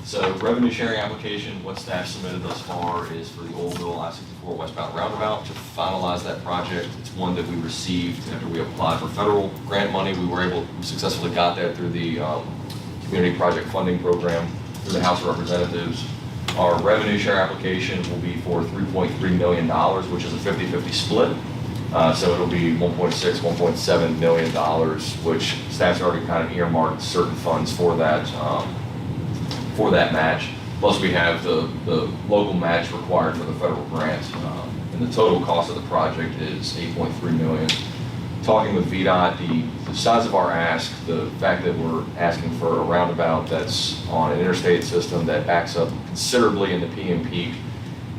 So revenue sharing application, what staff submitted thus far is for the Oldville I-64 westbound roundabout to finalize that project. It's one that we received after we applied for federal grant money. We successfully got that through the Community Project Funding Program through the House of Representatives. Our revenue share application will be for $3.3 million, which is a 50-50 split. So it'll be $1.6, $1.7 million, which staff's already kind of earmarked certain funds for that match. Plus we have the local match required for the federal grant. And the total cost of the project is $8.3 million. Talking with VDOT, the size of our ask, the fact that we're asking for a roundabout that's on an interstate system that backs up considerably in the P and peak,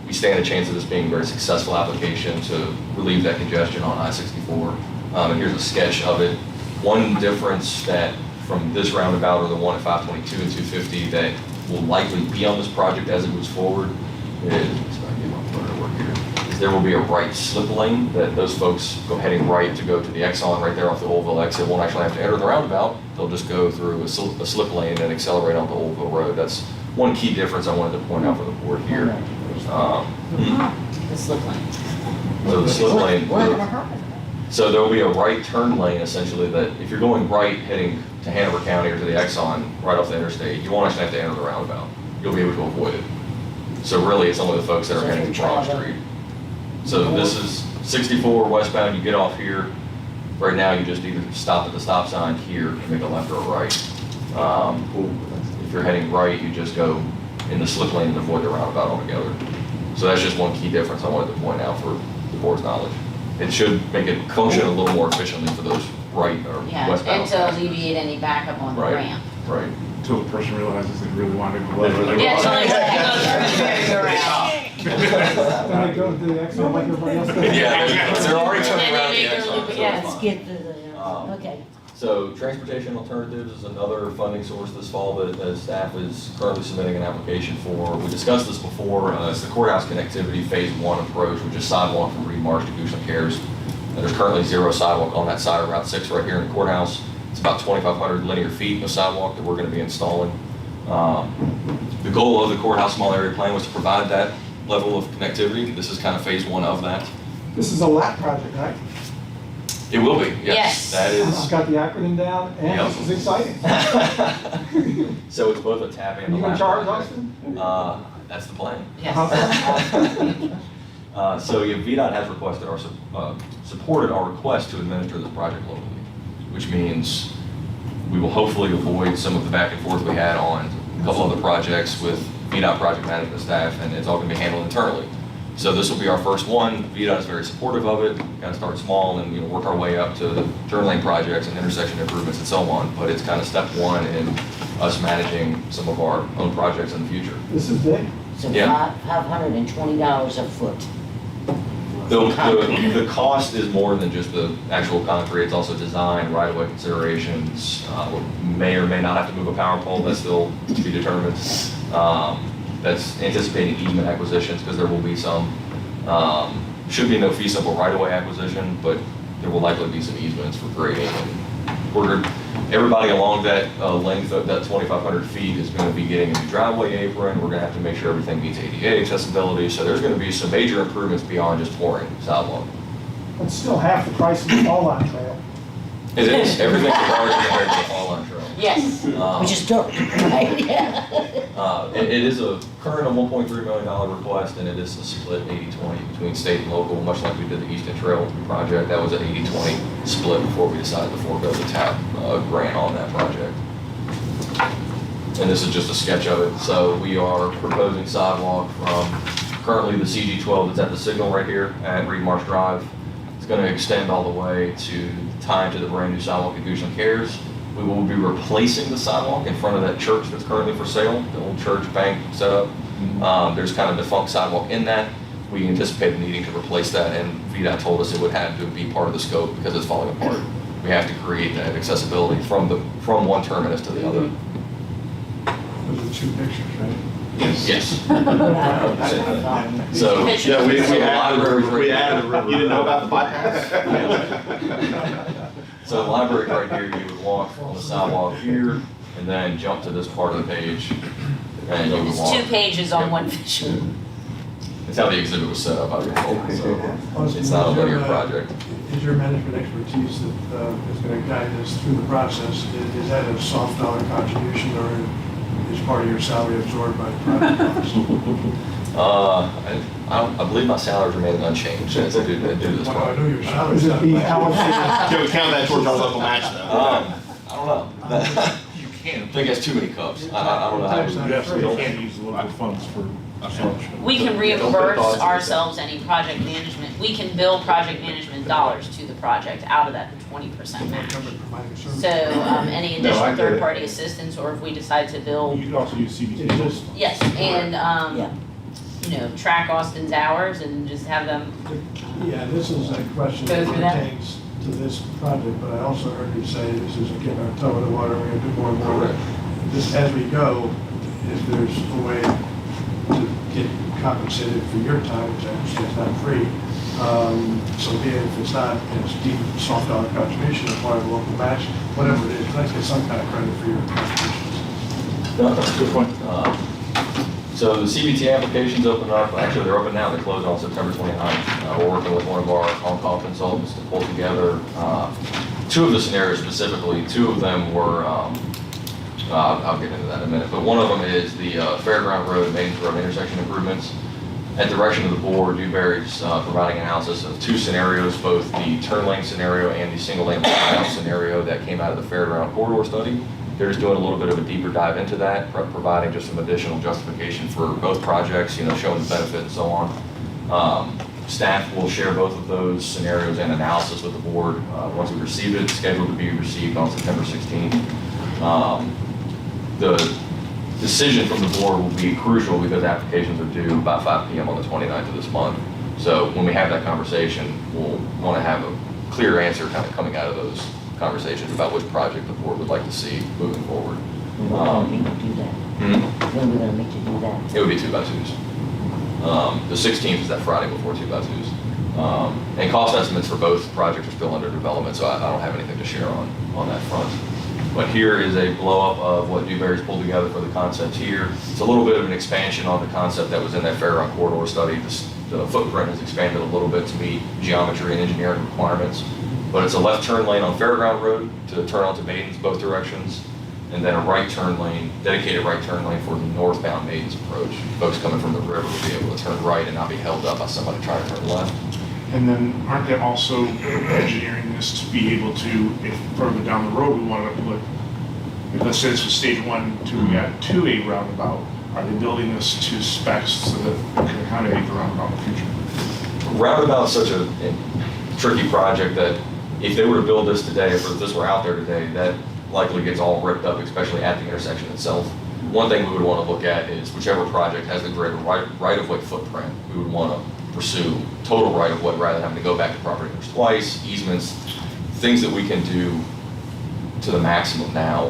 we stand a chance of this being a very successful application to relieve that congestion on I-64. And here's a sketch of it. One difference that from this roundabout or the one at 522 and 250 that will likely be on this project as it moves forward is there will be a right slip lane that those folks go heading right to go to the Exxon right there off the Oldville exit won't actually have to enter the roundabout. They'll just go through a slip lane and accelerate onto Oldville Road. That's one key difference I wanted to point out for the board here. The slip lane. So the slip lane. What happened? So there will be a right turn lane essentially that if you're going right heading to Hanover County or to the Exxon right off the interstate, you won't actually have to enter the roundabout. You'll be able to avoid it. So really it's only the folks that are heading to Broad Street. So this is 64 westbound, you get off here. Right now you just either stop at the stop sign here and make a left or a right. If you're heading right, you just go in the slip lane and avoid the roundabout altogether. So that's just one key difference I wanted to point out for the board's knowledge. It should make it function a little more efficiently for those right or Yeah, westbound. and to alleviate any backup on the Right. ramp. Right. Until the person realizes they really want to go left. Yeah, so like, go around. Then they go to the exit like everybody else does. Yeah, they're already turning And they around the make their exit, loop, so yeah, it's Let's fine. get to the, okay. So transportation alternatives is another funding source this fall that staff is currently submitting an application for. We discussed this before, it's the courthouse connectivity phase 1 approach, which is sidewalk from Reed Marsh to Goochland Cares. There's currently 0 sidewalk on that side of Route 6 right here in the courthouse. It's about 2,500 linear feet of sidewalk that we're going to be installing. The goal of the courthouse small area plan was to provide that level of connectivity. This is kind of phase 1 of that. This is a LAP project, right? It will be, Yes. yes. That is. I've got the acronym down, and Yep. this is exciting. So it's both a tap and a You in lap charge, project. Austin? That's the plan. Yes. So yeah, VDOT has requested supported our request to administer this project locally, which means we will hopefully avoid some of the back and forth we had on a couple other projects with VDOT project management staff, and it's all going to be handled internally. So this will be our first one. VDOT is very supportive of it. Got to start small and work our way up to turn lane projects and intersection improvements and so on. But it's kind of step 1 in us managing some of our own projects in the future. This is big. So Yeah. $520 a foot. The cost is more than just the actual concrete. It's also design, right-of-way considerations. We may or may not have to move a power pole. That's still to be determined. That's anticipating easement acquisitions because there will be some. Should be no fee simple right-of-way acquisition, but there will likely be some easements for grading. And everybody along that length of that 2,500 feet is going to be getting a new driveway apron. We're going to have to make sure everything meets ADA accessibility. So there's going to be some major improvements beyond just pouring sidewalk. It's still half the price of the fall line trail. It is. Everything's larger compared to the fall line trail. Yes. Which is dirt, right? Yeah. It is a current $1.3 million request, and it is a split 80-20 between state and local, much like we did the Eastern Trail project. That was an 80-20 split before we decided to forego the TAP grant on that project. And this is just a sketch of it. So we are proposing sidewalk from currently the CG12 that's at the signal right here at Reed Marsh Drive. It's going to extend all the way to tie into the brand new sidewalk at Goochland Cares. We will be replacing the sidewalk in front of that church that's currently for sale, the old church bank setup. There's kind of defunct sidewalk in that. We anticipated needing to replace that, and VDOT told us it would have to be part of the scope because it's falling apart. We have to create that accessibility from one terminus to the other. Those are 2 pictures, right? Yes. So, Yeah, we so the added library a river. We added a river. You didn't know about the bypass? So the library right here, you would walk on the sidewalk here, and then jump to this part of the page, and you would It's walk. 2 pages on one visual. It's how the exhibit was set up, I recall, so Austin, it's not a is your, linear project. Is your management expertise that is going to guide us through the process, is that a soft dollar contribution or is part of your salary absorbed by the project cost? I believe my salaries remaining unchanged as I do this Well, I project. know your salary's Is it not the much. allocated? Can we count that towards our local match though? I don't know. You can. I think that's too many cups. I don't know how to. Yes, we can't use local funds for such. We can reimburse ourselves any project management. We can bill project management dollars to the project out of that 20% match. Government providing service. So any No, I additional get it. third-party assistance, or if we decide to bill, You could also use CBT. Is this- yes, and, Yeah. track Austin's hours and just have them, Yeah, this is a question Go that through that. pertains to this project, but I also heard you say this is getting our toe in the water, we're gonna do more and more. Correct. Just as we go, if there's a way to get compensated for your time, which I understand is not free, so be it, if it's not, it's deep soft dollar contribution, or part of the local match, whatever it is, let's get some kind of credit for your contributions. Good point. So the CBT applications open up, actually they're open now, they close on September 29th. We're working with one of our on-call consultants to pull together 2 of the scenarios specifically. 2 of them were, I'll get into that in a minute, but one of them is the Fairground Road, Maidens Road intersection improvements. At direction of the board, Dewberry's providing analysis of 2 scenarios, both the turn lane scenario and the single lane house scenario that came out of the Fairground corridor study. They're just doing a little bit of a deeper dive into that, providing just some additional justification for both projects, showing the benefit and so on. Staff will share both of those scenarios and analysis with the board once we receive it. It's scheduled to be received on September 16th. The decision from the board will be crucial because applications are due by 5 p.m. on the 29th of this month. So when we have that conversation, we'll want to have a clear answer kind of coming out of those conversations about which project the board would like to see moving forward. When we're gonna meet to do that? When we're gonna meet to do that? It would be 2x2s. The 16th is that Friday before 2x2s. And cost estimates for both projects are still under development, so I don't have anything to share on that front. But here is a blow-up of what Dewberry's pulled together for the concept here. It's a little bit of an expansion on the concept that was in that Fairground corridor study. The footprint has expanded a little bit to meet geometry and engineering requirements. But it's a left turn lane on Fairground Road to turn onto Maidens both directions, and then a right turn lane, dedicated right turn lane for the northbound Maidens approach. Folks coming from the river will be able to turn right and not be held up by somebody trying to turn left. And then aren't they also engineering this to be able to, if further down the road we wanted to put, if let's say this was stage 1, 2, we got 2A roundabout, are they building this to specs so that it can accommodate the roundabout in the future? Roundabout is such a tricky project that if they were to build this today, if this were out there today, that likely gets all ripped up, especially at the intersection itself. One thing we would want to look at is whichever project has the greater right-of-way footprint, we would want to pursue total right-of-way rather than having to go back to property owners twice, easements, things that we can do to the maximum now,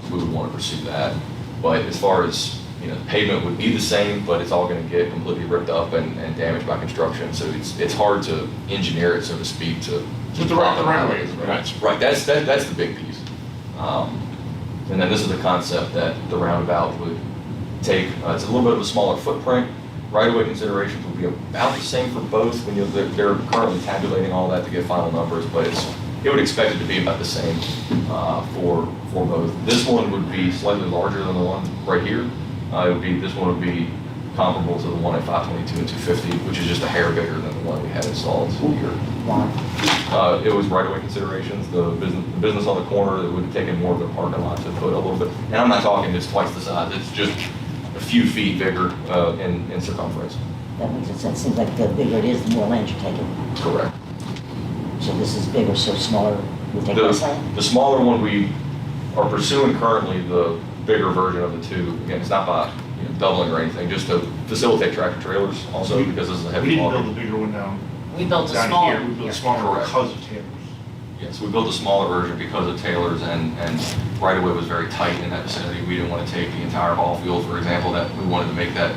we would want to pursue that. But as far as, pavement would be the same, but it's all going to get completely ripped up and damaged by construction. So it's hard to engineer it, so to speak, to But the right-of-way is right. Right, that's the big piece. And then this is the concept that the roundabout would take, it's a little bit of a smaller footprint. Right-of-way considerations will be about the same for both when they're currently tabulating all that to get final numbers, but it would expect it to be about the same for both. This one would be slightly larger than the one right here. This one would be comparable to the one at 522 and 250, which is just a hair bigger than the one we had installed here. It was right-of-way considerations. The business on the corner that would have taken more of their parking lot to put a little bit. And I'm not talking it's twice the size. It's just a few feet bigger in circumference. That makes sense. It seems like the bigger it is, the more land you're taking. Correct. So this is bigger, so smaller, we take less land? The smaller one we are pursuing currently, the bigger version of the two. Again, it's not by doubling or anything, just to facilitate tractor trailers also because this is a We heavy didn't build log. the bigger one down We built a down smaller. here. We built a smaller Correct. because of Taylor's. Yes, we built a smaller version because of Taylor's and right-of-way was very tight in that vicinity. We didn't want to take the entire ball field, for example, that we wanted to make that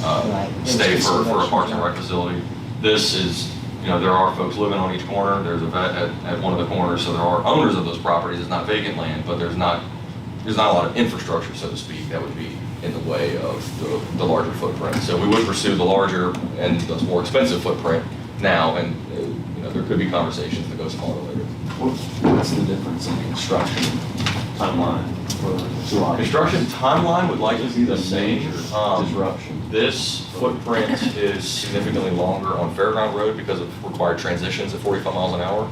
Right. stay for a There's Parks and considerations, Rec facility. This is, there are folks living on each corner. There's a vet at one of the corners, so there are owners of those properties. It's not vacant land, but there's not a lot of infrastructure, so to speak, that would be in the way of the larger footprint. So we would pursue the larger and the more expensive footprint now, and there could be conversations to go smaller later. What's the difference in construction timeline for two options? Construction timeline would likely be the same. Disruption. This footprint is significantly longer on Fairground Road because of required transitions at 45 miles an hour.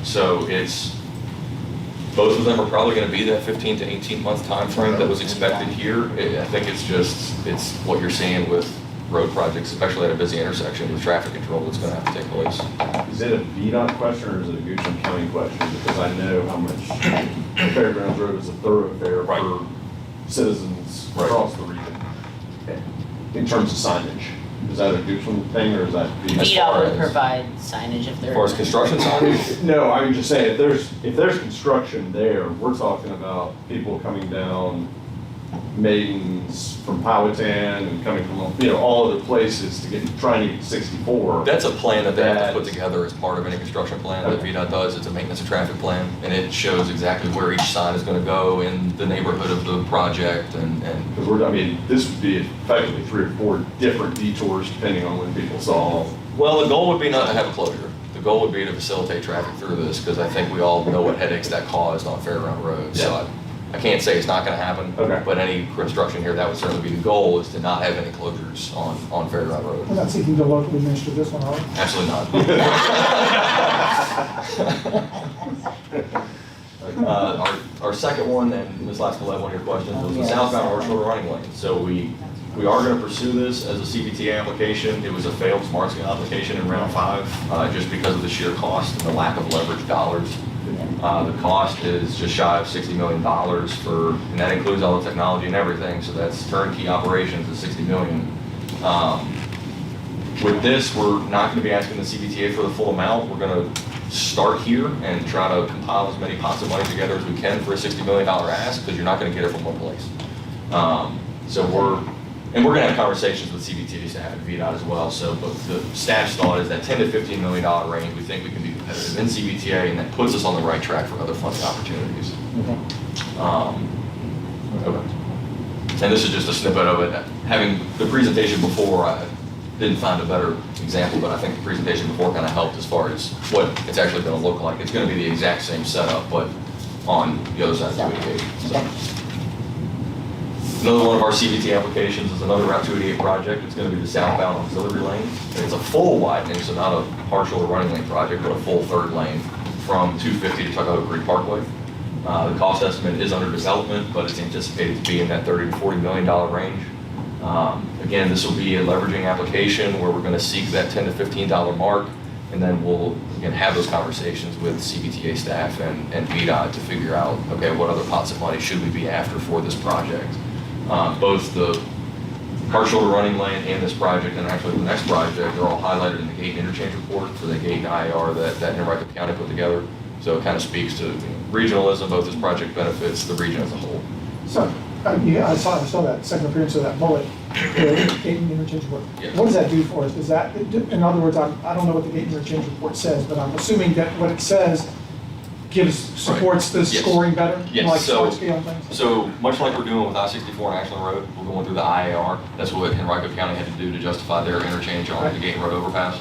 So both of them are probably going to be that 15 to 18 month time frame that was expected here. I think it's what you're seeing with road projects, especially at a busy intersection with traffic control that's going to have to take place. Is it a VDOT question or is it a Goochland County question? Because I know how much Fairgrounds Road is a thoroughfare Right. for citizens Right. across the region. In terms of signage, is that a Goochland thing or is that VDOT? As far VDOT would as- provide signage if there. As far as construction signage, No, I was just saying, if there's construction there, we're talking about people coming down Maidens from Powhatan and coming from, all other places trying to get to 64. that's a plan that they have to put That- together as part of any construction plan that Okay. VDOT does. It's a maintenance and traffic plan, and it shows exactly where each sign is going to go in the neighborhood of the project and Because this would be effectively 3 or 4 different detours depending on when people saw. well, the goal would be not to have a closure. The goal would be to facilitate traffic through this, because I think we all know what headaches that caused on Fairground Road. So Yeah. I can't say it's not gonna happen. Okay. But any construction here, that would certainly be the goal, is to not have any closures on Fairground Road. We're not seeking to locally administer this one, are we? Absolutely not. Our second one, and Ms. Laska will have one of your questions, was the southbound or shorter running lane. So we We are going to pursue this as a CBTA application. It was a failed smart scale application in round 5, just because of the sheer cost and the lack of leverage dollars. The cost is just shy of $60 million and that includes all the technology and everything. So that's turnkey operations is $60 million. With this, we're not going to be asking the CBTA for the full amount. We're going to start here and try to compile as many pots of money together as we can for a $60 million ask, because you're not going to get it from one place. So we're going to have conversations with CBTA staff and VDOT as well. So, but the staff's thought is that $10 to $15 million range, we think we can be competitive in CBTA, and that puts us on the right track for other funding opportunities. Okay. And this is just a snippet of it. Having the presentation before, I didn't find a better example, but I think the presentation before kind of helped as far as what it's actually going to look like. It's going to be the exact same setup, but on the other side of 288. So. Another one of our CBT applications is another Route 288 project. It's going to be the southbound auxiliary lane. And it's a full widening, so not a partial or running lane project, but a full third lane from 250 to Tuckahoe Creek Parkway. The cost estimate is under development, but it's anticipated to be in that $30 to $40 million range. Again, this will be a leveraging application where we're going to seek that $10 to $15 mark, and then we'll again have those conversations with CBTA staff and VDOT to figure out, okay, what other pots of money should we be after for this project? Both the partial to running lane and this project, and actually the next project, are all highlighted in the gate and interchange report for the gate and IR that Henrico County put together. So it kind of speaks to regionalism, both this project benefits the region as a whole. So, yeah, I saw that second appearance of that bullet, the gate and interchange report. Yes. What does that do for us? Does that, in other words, I don't know what the gate and interchange report says, but I'm assuming that what it says supports the Yes. scoring better? Yes, Like so- smart scale things? So much like we're doing with I-64 and Ashland Road, we're going through the IAR. That's what Henrico County had to do to justify their interchange on the Gate Road overpass.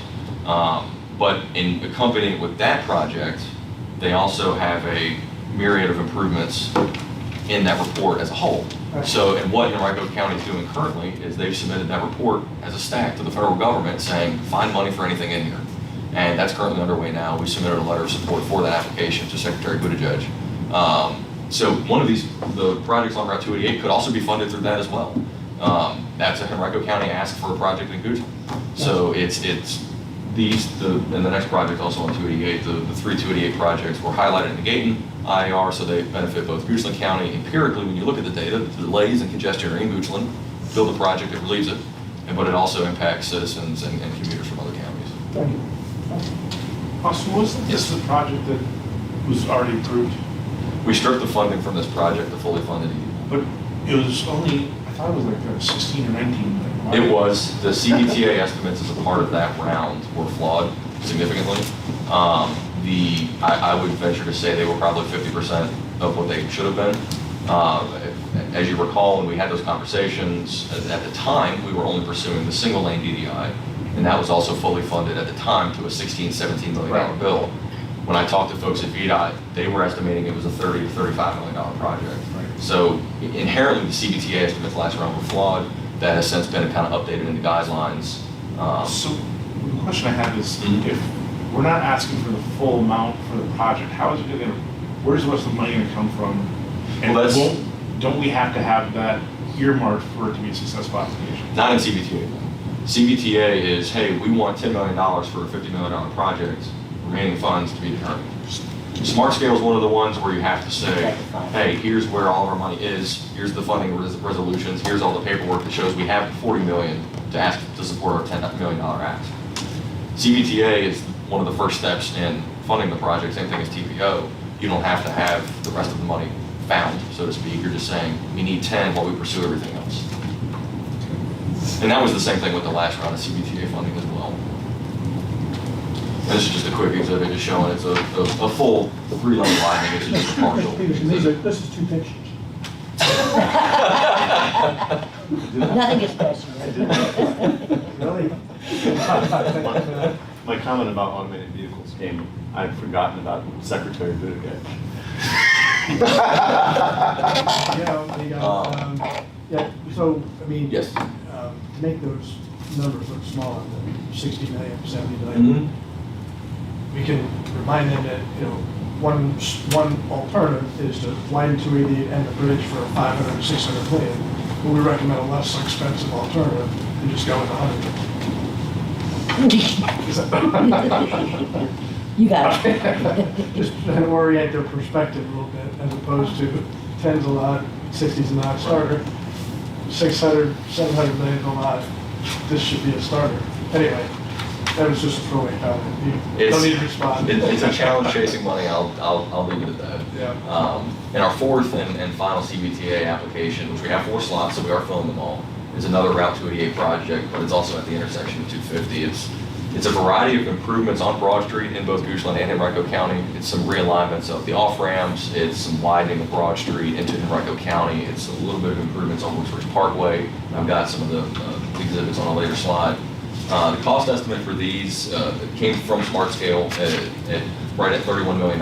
But in accompanying with that project, they also have a myriad of improvements in that report as a whole. Right. So, and what Henrico County is doing currently is they've submitted that report as a stack to the federal government saying, find money for anything in here. And that's currently underway now. We submitted a letter of support for that application to Secretary Buttigieg. So one of these, the projects on Route 288 could also be funded through that as well. That's a Henrico County ask for a project in Goochland. So it's these, and the next project also on 288, the three 288 projects were highlighted in the Gaten IAR, so they benefit both Goochland County. Empirically, when you look at the data, the delays and congestion are in Goochland. Build the project, it relieves it, but it also impacts citizens and commuters from other counties. Thank you. Austin, wasn't this the project that was already approved? We stripped the funding from this project to fully fund it. But it was only, I thought it was like 16 or 19. Like, It was, the CBTA estimates as a part of that round were flawed significantly. I would venture to say they were probably 50% of what they should have been. As you recall, when we had those conversations, at the time, we were only pursuing the single lane DDI, and that was also fully funded at the time to a $16, $17 million bill. When I talked to folks at VDOT, they were estimating it was a $30 to $35 million project. So inherently, the CBTA estimates last round were flawed. That has since been kind of updated into guidelines. So the question I have is, if we're not asking for the full amount for the project, how is it going to, where's the rest of the money going to come from? And Well, that's- don't we have to have that earmarked for it to be a successful application? Not in CBTA. CBTA is, hey, we want $10 million for a $50 million project, remaining funds to be determined. Smart Scale is one of the ones where you have to say, hey, here's where all of our money is, here's the funding resolutions, here's all the paperwork that shows we have $40 million to ask to support our $10 million ask. CBTA is one of the first steps in funding the project, same thing as TPO. You don't have to have the rest of the money found, so to speak. You're just saying, we need 10 while we pursue everything else. And that was the same thing with the last round of CBTA funding as well. And this is just a quick exhibit just showing it's a full 3-lane widening, it's just a partial. Mr. Peterson, this is 2 pictures. Nothing gets personal. Really? My comment about automated vehicles came, I'd forgotten about Secretary Buttigieg. Yeah, so, I mean, Yes. to make those numbers look smaller than 60 million, 70 million, we can remind them that, one alternative is to widen 288 and the bridge for 500, 600 million, we recommend a less expensive alternative and just go with 100. You got it. Just trying to orient their perspective a little bit, as opposed to 10's a lot, 60's a non-starter, 600, 700 million's a lot. This should be a starter. Anyway, that was just a throwaway comment. You don't need to respond. It's a challenge chasing money, I'll leave it at that. Yeah. And our fourth and final CBTA application, which we have 4 slots, so we are filling them all, is another Route 288 project, but it's also at the intersection of 250. It's a variety of improvements on Broad Street in both Goochland and Henrico County. It's some realignments of the off-ramps, it's some widening of Broad Street into Henrico County, it's a little bit of improvements on Woods Ridge Parkway. I've got some of the exhibits on a later slide. The cost estimate for these came from Smart Scale right at $31 million.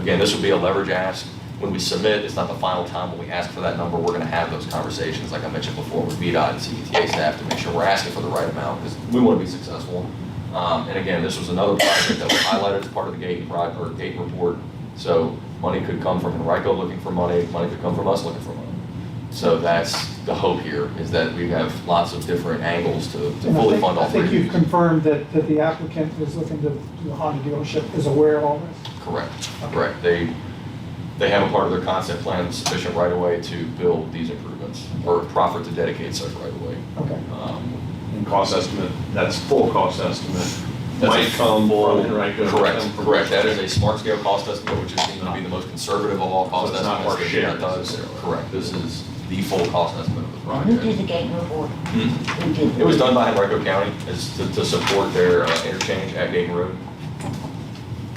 Again, this would be a leverage ask. When we submit, it's not the final time when we ask for that number. We're going to have those conversations, like I mentioned before, with VDOT and CBTA staff to make sure we're asking for the right amount because we want to be successful. And again, this was another project that was highlighted as part of the gate report. So money could come from Henrico looking for money could come from us looking for money. So that's the hope here, is that we have lots of different angles to And fully fund all I think three. you've confirmed that the applicant is looking to, the Honda dealership is aware of all this? Correct, correct. They have a part of their concept plan sufficient right away to build these improvements, or proffer to dedicate such right away. Okay. And cost estimate, that's full cost estimate. That's Might a come full- from Henrico. Correct. That is a Smart Scale cost estimate, which is deemed to be the most conservative of all cost So it's not estimates. our that share VDOT does. necessarily. Correct. This is the full cost estimate of the Who did project. the gate report? Hmm. Who did? It was done by Henrico County to support their interchange at Dayton Road,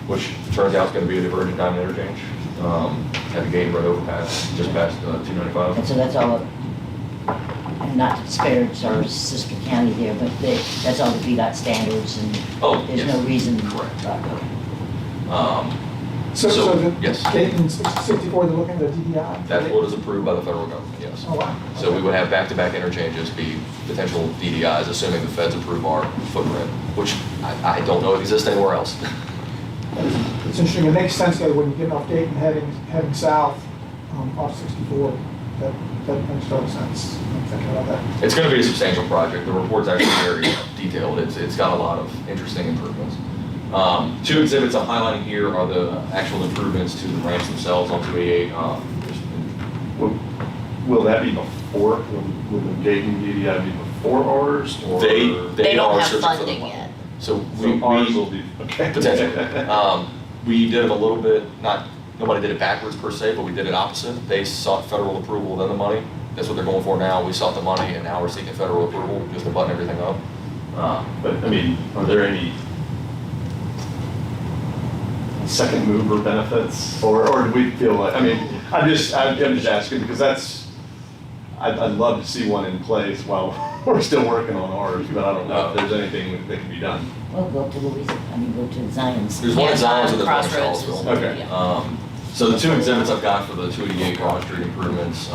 which turns out is going to be a divergent diamond interchange at the Dayton Road overpass, just past 295. And so that's all, and not to disparage our sister county there, but that's all the VDOT standards and Oh, there's yes. no reason. Correct. Okay. So yes. the Dayton 64, they're looking at the DDI? That's what is approved by the federal government, yes. Oh, wow. So we would have back-to-back interchanges be potential DDIs, assuming the feds approve our footprint, which I don't know if exists anywhere else. It's interesting, it makes sense though, when you get off Dayton heading south off 64, that makes total sense. I'm thinking about that. It's going to be a substantial project. The report's actually very detailed. It's got a lot of interesting improvements. 2 exhibits I'm highlighting here are the actual improvements to the ramps themselves on 288. Will that be before, will the Dayton DDI be before ours? Or They don't are have searching for the funding money. yet. So So ours will be, okay. potentially. We did it a little bit, nobody did it backwards per se, but we did it opposite. They sought federal approval, then the money. That's what they're going for now. We sought the money, and now we're seeking federal approval just to button everything up. But, I mean, are there any second mover benefits? Or do we feel like, I mean, I'm just asking because I'd love to see one in place while we're still working on ours, but I don't know if there's anything that can be done. Well, go to go to Zion's. There's one in Zions and there's one in Crossroads. Charlottesville. Okay. Yeah. So the 2 exhibits I've got for the 288 Broad Street improvements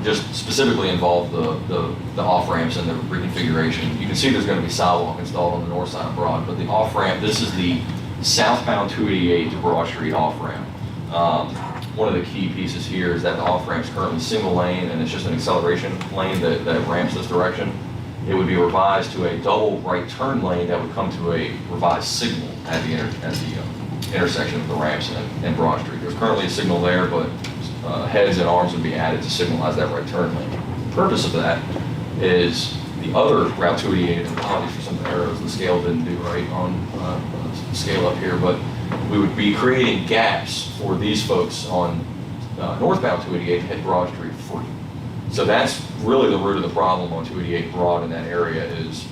just specifically involve the off-ramps and the reconfiguration. You can see there's going to be sidewalk installed on the north side of Broad, but the off-ramp, this is the southbound 288 to Broad Street off-ramp. One of the key pieces here is that the off-ramp is currently single lane and it's just an acceleration lane that ramps this direction. It would be revised to a double right turn lane that would come to a revised signal at the intersection of the ramps and Broad Street. There's currently a signal there, but heads and arms would be added to signalize that right turn lane. The purpose of that is the other Route 288, and apologies for some of the arrows, the scale didn't do right on the scale up here, but we would be creating gaps for these folks on northbound 288 to hit Broad Street free. So that's really the root of the problem on 288 Broad in that area is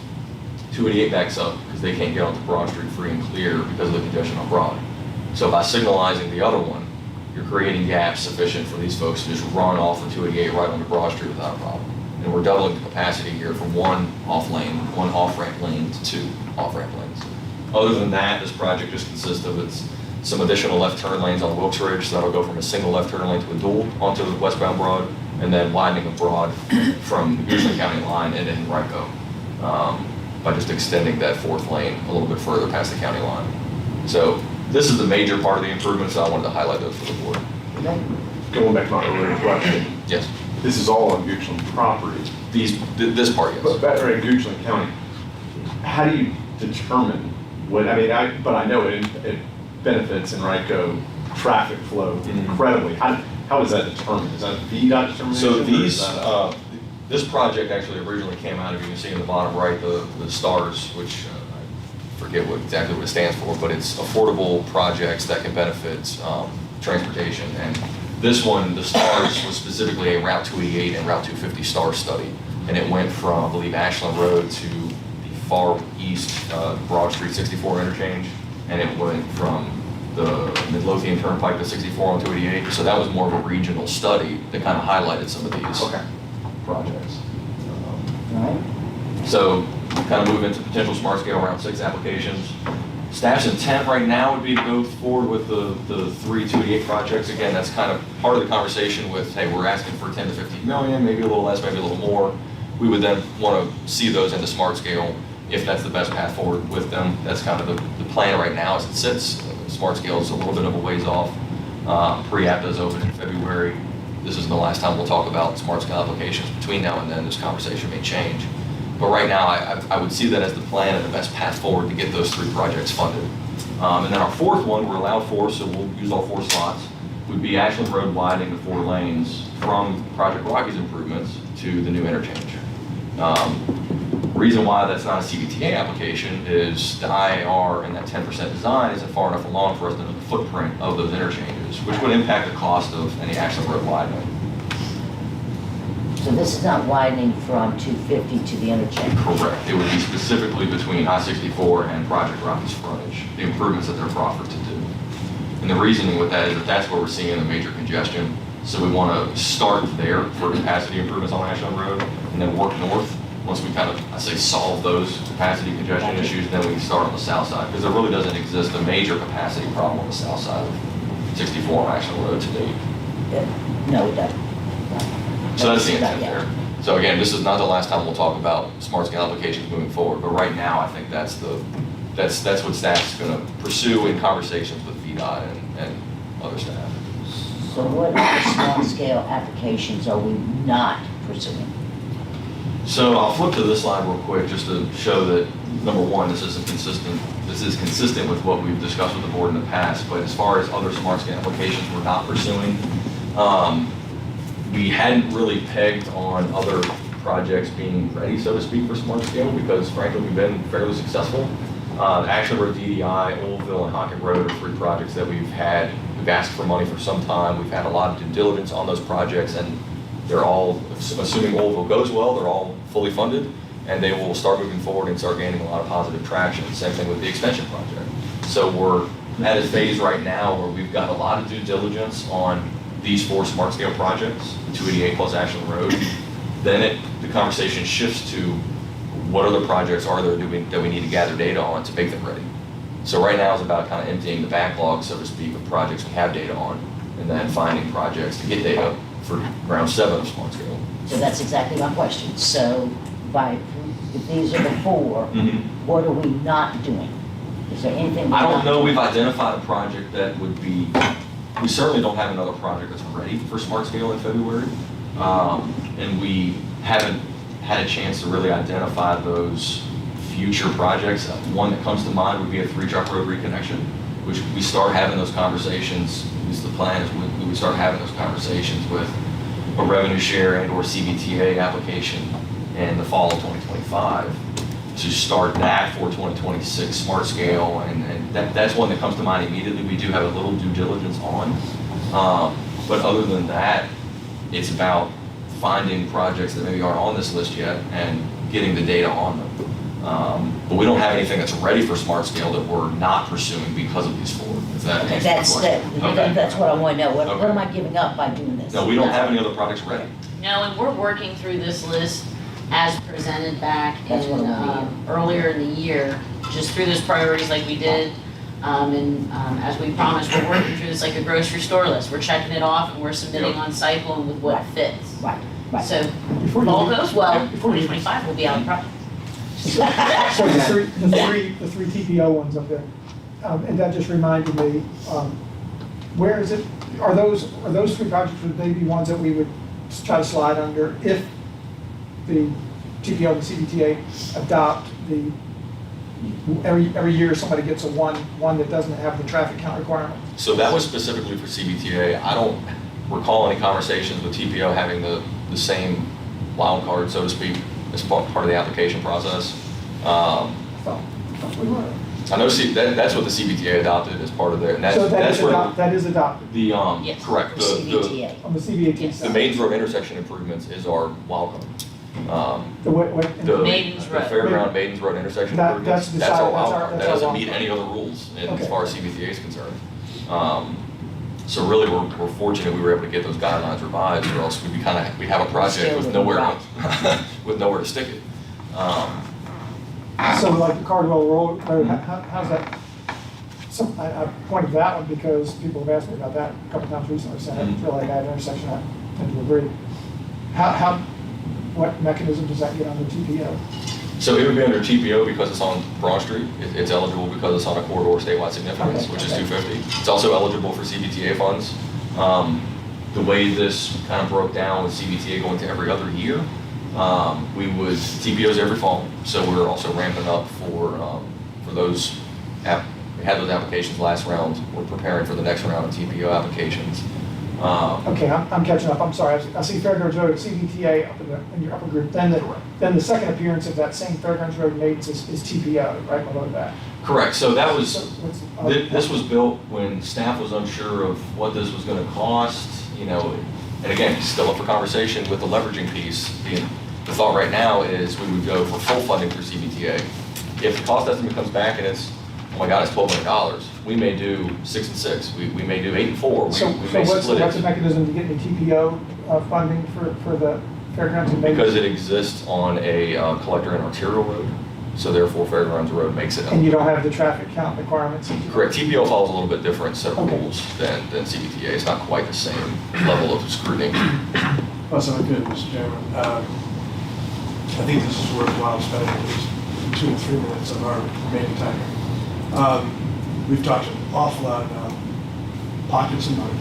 288 backs up because they can't get onto Broad Street free and clear because of the congestion on Broad. So by signalizing the other one, you're creating gaps sufficient for these folks to just run off of 288 right onto Broad Street without a problem. And we're doubling the capacity here from one off-ramp lane to 2 off-ramp lanes. Other than that, this project just consists of some additional left turn lanes on Wilkes Ridge, so that'll go from a single left turn lane to a dual onto the westbound Broad, and then widening of Broad from the Goochland County line and in Henrico by just extending that 4th lane a little bit further past the county line. So this is the major part of the improvements, so I wanted to highlight those for the board. Going back to my earlier question, Yes. This is all on Goochland property, This part, yes. or in Goochland County. How do you determine what, but I know it benefits Enrico traffic flow incredibly. How is that determined? Is that a VDOT determination? So or these, is that this project actually originally came out of, you can see in the bottom right, the stars, which I forget exactly what it stands for, but it's affordable projects that can benefit transportation. And this one, the stars, was specifically a Route 288 and Route 250 star study. And it went from, I believe, Ashland Road to the far east Broad Street 64 interchange. And it went from the Midlothian Turnpike to 64 on 288. So that was more of a regional study that kind of highlighted some of these projects. Right? So kind of move into potential smart scale Route 6 applications. Staff's intent right now would be to go forward with the 3 288 projects. Again, that's kind of part of the conversation with, hey, we're asking for 10 to 15 million, maybe a little less, maybe a little more. We would then want to see those into smart scale if that's the best path forward with them. That's kind of the plan right now as it sits. Smart scale is a little bit of a ways off. Pre-app does open in February. This isn't the last time we'll talk about smart scale applications. Between now and then, this conversation may change. But right now, I would see that as the plan and the best path forward to get those 3 projects funded. And then our 4th one, we're allowed 4, so we'll use all 4 slots, would be Ashland Road widening the 4 lanes from Project Rocky's improvements to the new interchange. Reason why that's not a CBTA application is the IAR and that 10% design isn't far enough along for us to know the footprint of those interchanges, which would impact the cost of any Ashland Road widening. So this is not widening from 250 to the interchange? Correct. It would be specifically between I-64 and Project Rocky's frontage, the improvements that they're proffered to do. And the reasoning with that is that that's where we're seeing the major congestion. So we want to start there for capacity improvements on Ashland Road and then work north. Once we kind of, I say, solve those capacity congestion issues, then we can start on the south side. Because there really doesn't exist a major capacity problem on the south side of 64 on Ashland Road to date. No, it doesn't. So that's the intent there. So again, this is not the last time we'll talk about smart scale applications moving forward, but right now I think that's what staff's going to pursue in conversations with VDOT and other staff. So what small scale applications are we not pursuing? So I'll flip to this slide real quick just to show that, number one, this is consistent with what we've discussed with the board in the past, but as far as other smart scale applications we're not pursuing, we hadn't really pegged on other projects being ready, so to speak, for smart scale because frankly we've been fairly successful. Ashland Road, DDI, Oldville, and Hockett Road are 3 projects that we've asked for money for some time. We've had a lot of due diligence on those projects and they're all, assuming Oldville goes well, they're all fully funded and they will start moving forward and start gaining a lot of positive traction. Same thing with the extension project. So we're at a phase right now where we've got a lot of due diligence on these 4 smart scale projects, 288 plus Ashland Road. Then the conversation shifts to what other projects are there that we need to gather data on to make them ready. So right now it's about kind of emptying the backlog, so to speak, of projects we have data on and then finding projects to get data for round 7 of smart scale. So that's exactly my question. So if these are the 4, what are we not doing? Is there anything? I don't know we've identified a project that would be, we certainly don't have another project that's ready for smart scale in February. And we haven't had a chance to really identify those future projects. One that comes to mind would be a 3-truck road reconnection, which we start having those conversations, at least the plan is we would start having those conversations with a revenue share and or CBTA application in the fall of 2025 to start that for 2026 smart scale. And that's one that comes to mind immediately. We do have a little due diligence on. But other than that, it's about finding projects that maybe aren't on this list yet and getting the data on them. But we don't have anything that's ready for smart scale that we're not pursuing because of these 4. Is that Okay, answers your question? Okay. that's what I want to know. What Okay. am I giving up by doing this? No, we don't have any other projects ready. No, and we're working through this list as presented back That's what I in, wanna earlier in the year, just through those priorities like we did. As we promised, we're working through this like a grocery store list. We're checking it off and we're submitting Yep. on cycle and with what Right. fits. Right, right. So Before if you all leave- goes well, before you- 2025 will be out of project. So the three TPO ones up there, and that just reminded me, where is it? Are those 3 projects, would they be ones that we would try to slide under if the TPO and the CBTA adopt the, every year somebody gets a one that doesn't have the traffic count requirement. So that was specifically for CBTA. I don't recall any conversations with TPO having the same wild card, so to speak, as part of the application process. I thought we were. I know that's what the CBTA adopted as part of their, and So that's where that is adopted the, Yes, correct, For the, CBTA. on the CBAT Yes. the side. Mains Road intersection improvements is our wild card. The The Maidens the Road. Fairground Maidens Road intersection That- improvements, that's the that's side- our that's wild our- card. that's That our doesn't wild meet card. any other rules as Okay. far as CBTA is concerned. So really, we're fortunate we were able to get those guidelines revised, or else we'd have a project Still with wouldn't nowhere, right. with nowhere to stick it. So like the Cardwell Road, how's that? So I pointed that one because people have asked me about that a couple times recently, so I feel like I have an intersection I tend to agree. What mechanism does that get under TPO? So it would be under TPO because it's on Broad Street. It's eligible because it's on a corridor of statewide significance, Okay, which is okay. 250. It's also eligible for CBTA funds. The way this kind of broke down with CBTA going to every other year, TPOs every fall. So we're also ramping up for those, we had those applications last round. We're preparing for the next round of TPO applications. Okay, I'm catching up, I'm sorry. I see Fairgrounds Road, CBTA up in your upper group. Then the second appearance of that same Fairgrounds Road Maidens is TPO, right below that. Correct. So that So was, what's- this was built when staff was unsure of what this was gonna cost, and again, still up for conversation with the leveraging piece. The thought right now is we would go for full funding through CBTA. If the cost estimate comes back and it's, oh my God, it's $1,200, we may do 6 and 6, we may do 8 and 4, So we may what's split the it. mechanism to get the TPO funding for the Fairgrounds and Maidens? Because it exists on a collector and arterial road, so therefore Fairgrounds Road makes it. And you don't have the traffic count requirements? Correct. TPO follows a little bit different set of Okay. rules than CBTA. It's not quite the same level of scrutiny. Also, I could, Mr. Chairman, I think this is worthwhile spending at least 2 to 3 minutes of our remaining time here. We've talked an awful lot about pockets of money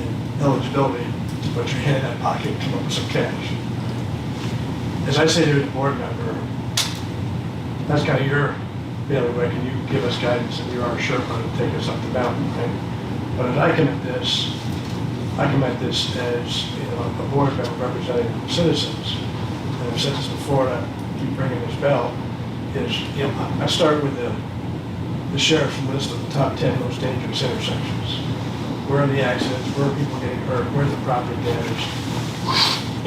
and eligibility to put your hand in that pocket and come up with some cash. As I say to the board member, that's kind of your bailiwick, and you give us guidance, and you're our Sherpa to take us up the mountain, okay? But as I come at this as a board member representing citizens, and I've said this before, and I keep ringing this bell, is, I start with the sheriff's list of the top 10 most dangerous intersections. Where are the accidents, where are people getting hurt, where's the property damage?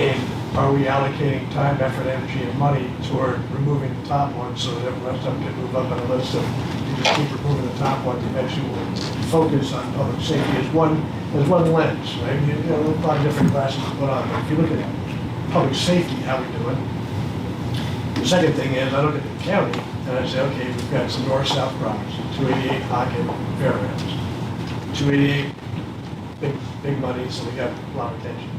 And are we allocating time, effort, energy, and money toward removing the top ones so that the rest of them can move up on the list of, you just keep removing the top ones, eventually we'll focus on public safety as one lens, right? You know, a lot of different glasses to put on, but if you look at public safety, how we do it. The second thing is, I look at the county, and I say, okay, we've got some north-south problems, 288 Pocket, Fairgrounds. 288, big money, so we got a lot of attention.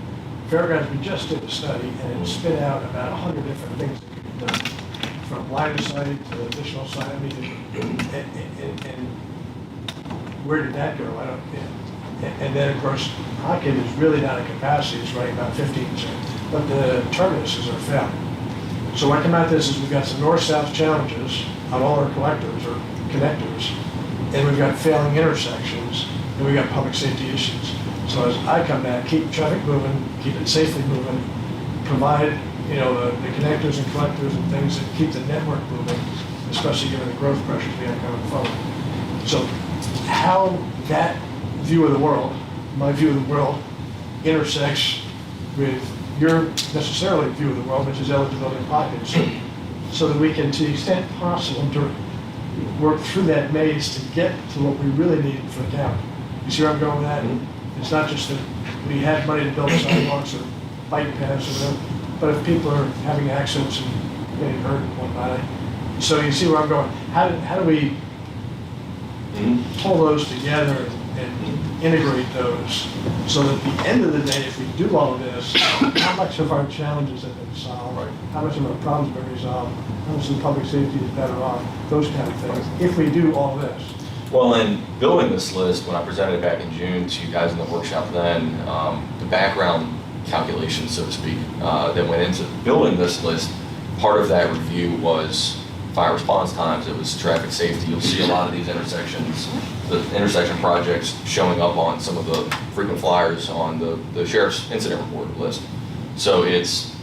Fairgrounds, we just did a study, and it spit out about 100 different things that could be done, from line of sight to additional sight, I mean, and where did that go? I don't, and then, of course, Pocket is really not at capacity, it's running about 15%, but the terminuses are failing. So what I come at this is we've got some north-south challenges on all our collectors or connectors, and we've got failing intersections, and we've got public safety issues. So as I come back, keep traffic moving, keep it safely moving, provide, the connectors and collectors and things that keep the network moving, especially given the growth pressures we have going forward. So how that view of the world, my view of the world, intersects with your necessarily view of the world, which is eligibility in pockets, so that we can, to the extent possible, work through that maze to get to what we really need for the county. You see where I'm going with that? It's not just that we have money to build sidewalks or bike paths or whatever, but if people are having accidents and getting hurt and whatnot. So you see where I'm going. How do we pull those together and integrate those so that at the end of the day, if we do all of this, how much of our challenges have been solved? Right. How much of our problems have been resolved? How much of the public safety is better off? Those kind of things, if we do all this. Well, in building this list, when I presented it back in June to you guys in the workshop then, the background calculations, so to speak, that went into building this list. Part of that review was fire response times, it was traffic safety. You'll see a lot of these intersections, the intersection projects showing up on some of the frequent flyers on the sheriff's incident report list. So it's,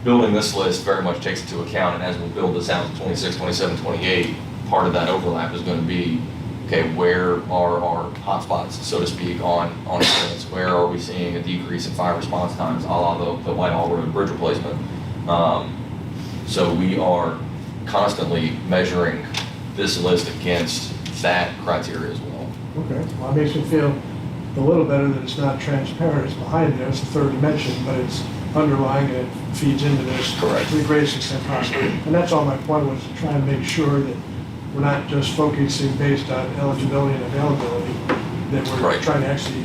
building this list very much takes into account, and as we'll build this out to 26, 27, 28, part of that overlap is going to be, okay, where are our hotspots, so to speak, on incidents? Where are we seeing a decrease in fire response times, a la the Whitehall Road bridge replacement? So we are constantly measuring this list against that criteria as well. Okay, well, it makes me feel a little better that it's not transparent, it's behind there, it's a third dimension, but it's underlying and it feeds into this Correct. to the greatest extent possible. And that's all my point was, to try and make sure that we're not just focusing based on eligibility and availability, that we're Right. trying to actually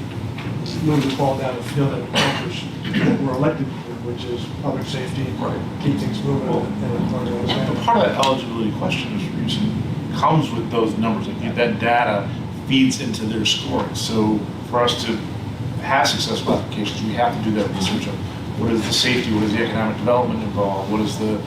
move the ball down the field and accomplish what we're elected to do, which is public safety, Right. keep things moving Well, and part of But that. part of that eligibility question is reason comes with those numbers. Like that data feeds into their scoring. So for us to have successful applications, we have to do that research of what is the safety, what is the economic development involved, what is the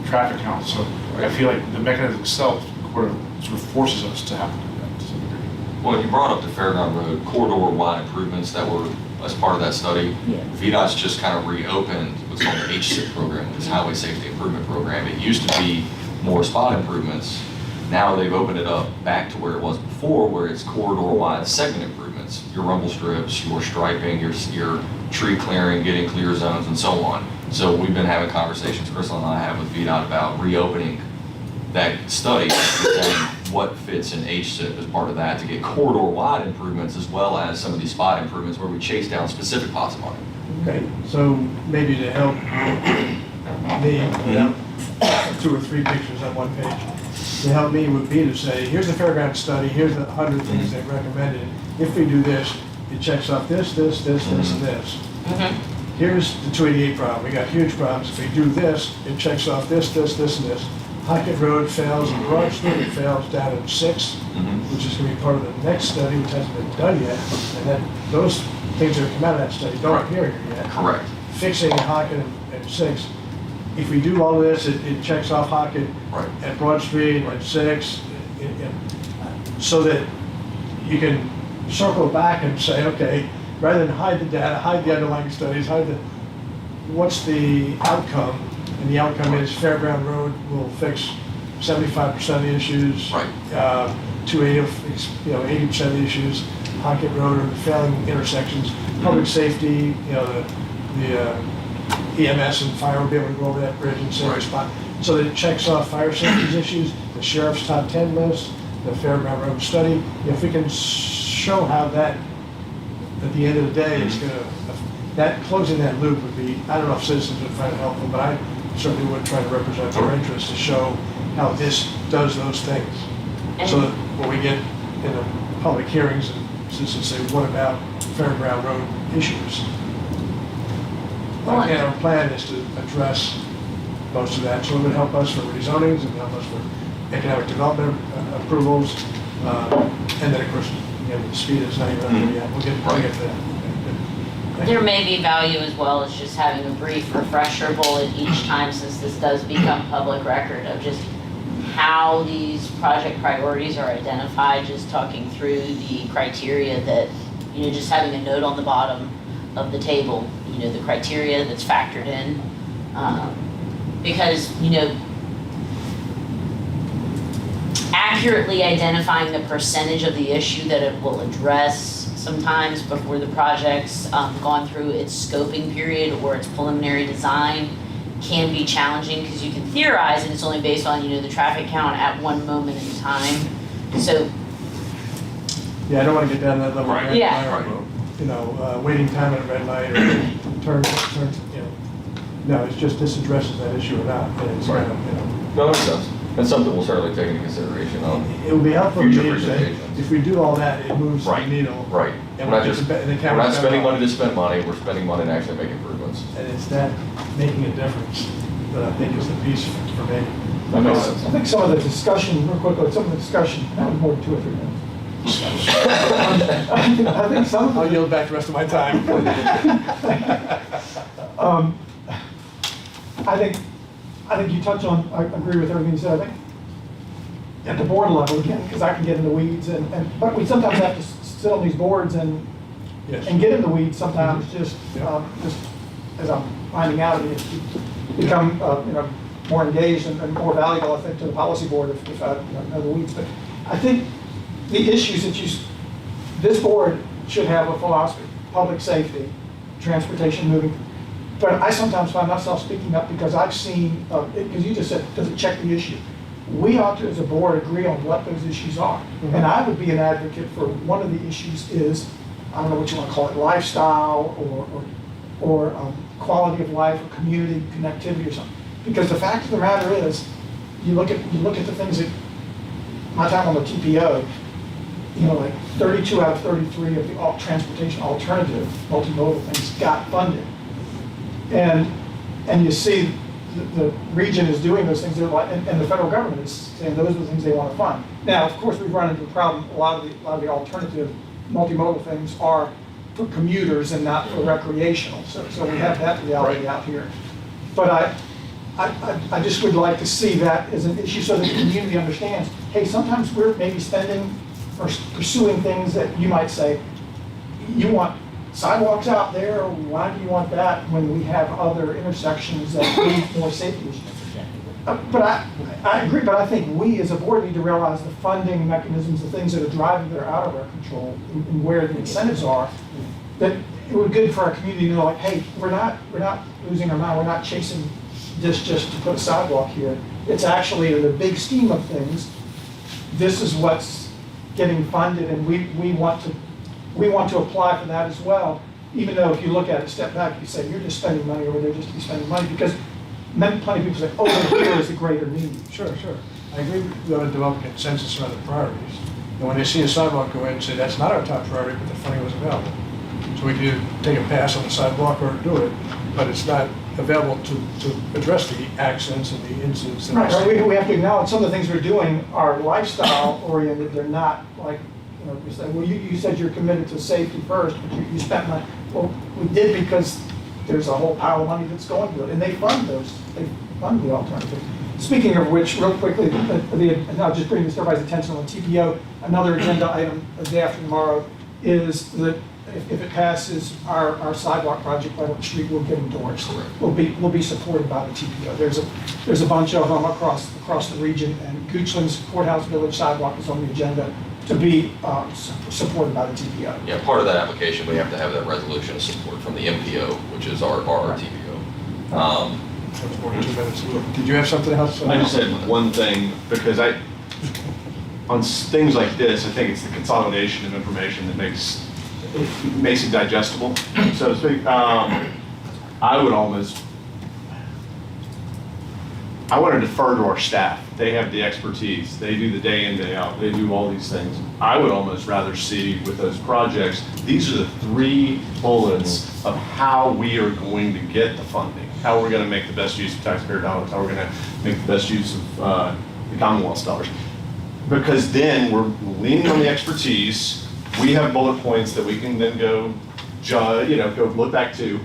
traffic count. So I feel like the mechanism itself sort of forces us to have to do that to some degree. Well, you brought up the Fairground Road corridor-wide improvements that were as part of that study. Yeah. VDOT's just kind of reopened what's called the HSIP program, this Highway Safety Improvement Program. It used to be more spot improvements. Now they've opened it up back to where it was before, where it's corridor-wide segment improvements. Your rumble strips, your striping, your tree clearing, getting clear zones, and so on. So we've been having conversations, Crystal and I have with VDOT, about reopening that study and saying what fits in HSIP as part of that to get corridor-wide improvements as well as some of these spot improvements where we chase down specific pots of money. Okay, so maybe to help me, two or three pictures on one page, to help me would be to say, here's the fairground study, here's the 100 things they recommended. If we do this, it checks off this, and this. Here's the 288 problem, we got huge problems. If we do this, it checks off this, and this. Hockett Road fails in Broad Street, it fails down in 6, which is gonna be part of the next study, which hasn't been done yet. And then those things that come out of that study don't appear here yet. Correct. Fixing Hockett and 6, if we do all of this, it checks off Hockett Right. at Broad Street and 6, so that you can circle back and say, okay, rather than hide the data, hide the underlying studies, what's the outcome? And the outcome is Fairground Road will fix 75% of the issues. Right. 280 will fix, 80% of the issues. Hockett Road or the failing intersections, public safety, the EMS and fire will be able to go over that bridge and save a spot. So that it checks off fire safety issues, the sheriff's top 10 list, the Fairground Road study. If we can show how that, at the end of the day, is gonna, that, closing that loop would be, I don't know if citizens would find it helpful, but I certainly would try to represent their interests to show how this does those things. So that when we get in the public hearings and citizens say, what about Fairground Road issues? And our plan is to address most of that, so it would help us for rezonings, it would help us for economic development approvals, and then of course, the speed is not even under yet, we'll get to that. There may be value as well as just having a brief refresher bullet each time, since this does become public record, of just how these project priorities are identified, just talking through the criteria that, just having a note on the bottom of the table, the criteria that's factored in. Because, accurately identifying the percentage of the issue that it will address sometimes before the project's gone through its scoping period or its preliminary design can be challenging, because you can theorize and it's only based on, the traffic count at one moment in time. So, Yeah, I don't want to get down that level. Right. Yeah. Waiting time at a red light or turn, no, it's just this addresses that issue or not, and it's kind of, No, that makes sense. That's something we'll certainly take into consideration on It would be helpful to me future to say, presentations. if we do all that, it moves the Right. needle. Right. And We're not we're just, just- and the we're camera's not spending got- money to spend money, we're spending money to actually make improvements. And it's that making a difference that I think is the piece for me. That makes sense. I think some of the discussion, real quickly, some of the discussion, not more than 2 or 3 minutes. I think some of I'll the, yield back the rest of my time. I think you touch on, I agree with everything you said. I think at the board level, again, because I can get in the weeds but we sometimes have to sit on these boards and Yes. get in the weeds sometimes, just as I'm finding out, you become, more engaged and more valuable, I think, to the policy board if I know the weeds. But I think the issues that this board should have a philosophy, public safety, transportation moving. But I sometimes find myself speaking up because I've seen, because you just said, does it check the issue? We ought to, as a board, agree on what those issues are. Mm-hmm. And I would be an advocate for one of the issues is, I don't know what you want to call it, lifestyle or quality of life or community connectivity or something. Because the fact of the matter is, you look at the things that, my time on the TPO, like 32 out of 33 of the transportation alternative multimodal things got funded. And you see the region is doing those things, and the federal government is saying those are the things they want to fund. Now, of course, we've run into the problem, a lot of the alternative multimodal things are for commuters and not for recreational. So we have that reality out here. But I just would like to see that as an issue so that the community understands, hey, sometimes we're maybe spending or pursuing things that you might say, you want sidewalks out there, why do you want that when we have other intersections that need more safety issues? But I agree, but I think we as a board need to realize the funding mechanisms, the things that are driving that are out of our control and where the incentives are, that it would be good for our community to know, like, hey, we're not losing our mind, we're not chasing this just to put a sidewalk here. It's actually, in the big scheme of things, this is what's getting funded, and we want to apply for that as well. Even though if you look at it, step back, you say, you're just spending money over there just to be spending money, because plenty of people say, over here is a greater need. Sure. I agree we ought to develop a consensus around the priorities. And when they see a sidewalk go in and say, that's not our top priority, but the funding was available. So we can either take a pass on the sidewalk or do it, but it's not available to address the accidents and the incidents. That Right, we have to acknowledge some of the things we're doing are lifestyle oriented, they're not like, you say, well, you said you're committed to safety first, but you spent money. Well, we did because there's a whole pile of money that's going to it, and they fund the alternative. Speaking of which, real quickly, and I'll just bring this to everybody's attention on the TPO, another agenda item the day after tomorrow is that if it passes, our sidewalk project right up the street will get endorsed. Will be supported by the TPO. There's a bunch of them across the region, and Goochland's Courthouse Village sidewalk is on the agenda to be supported by the TPO. Yeah, part of that application, we have to have that resolution of support from the MPO, which is our TPO. was 42 minutes. Did you have something else? I just had one thing, because on things like this, I think it's the consolidation of information that makes it digestible, so to speak. I want to defer to our staff. They have the expertise. They do the day in, day out. They do all these things. I would almost rather see with those projects, these are the 3 bullets of how we are going to get the funding, how we're going to make the best use of taxpayer dollars, how we're going to make the best use of the Commonwealth's dollars. Because then we're leaning on the expertise. We have bullet points that we can then go look back to.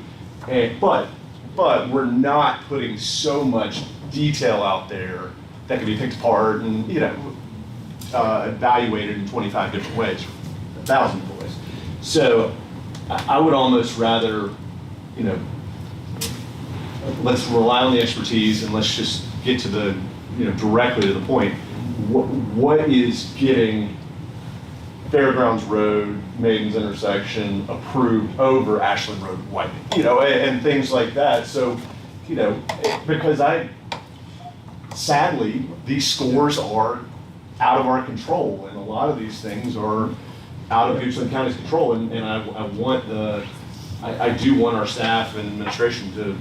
But we're not putting so much detail out there that can be picked apart and evaluated in 25 different ways, 1,000 ways. So I would almost rather, let's rely on the expertise and let's just get to the, directly to the point. What is getting Fairgrounds Road, Maiden's intersection approved over Ashland Road widening, and things like that. So, because sadly, these scores are out of our control, and a lot of these things are out of Goochland County's control, and I do want our staff and administration to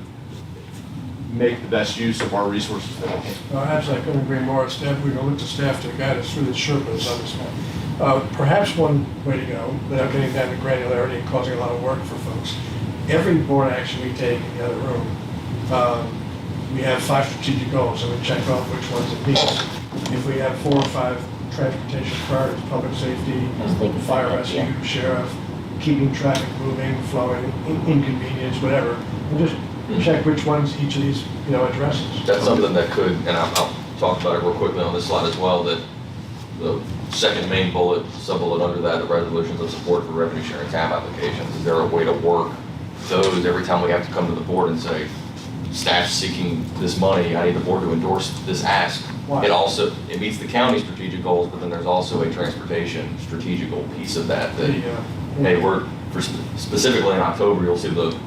make the best use of our resources that we can. No, absolutely, I couldn't agree more. We're going to look to staff to guide us through the Sherpas on this one. Perhaps one way to go, without getting down to granularity and causing a lot of work for folks, every board action we take in the other room, we have 5 strategic goals, and we check off which ones it meets. If we have 4 or 5 transportation priorities, public safety, I was thinking fire that, rescue, yeah. sheriff, keeping traffic moving, flowing, inconvenience, whatever. And just check which ones each of these, addresses. That's something that could, and I'll talk about it real quickly on this slide as well, that the second main bullet, sub-bullet under that, the resolutions of support for revenue sharing TAP applications, is there a way to work those every time we have to come to the board and say, staff seeking this money, I need the board to endorse this ask. Why? It meets the county strategic goals, but then there's also a transportation strategic goal piece of that, hey, specifically in October, you'll see the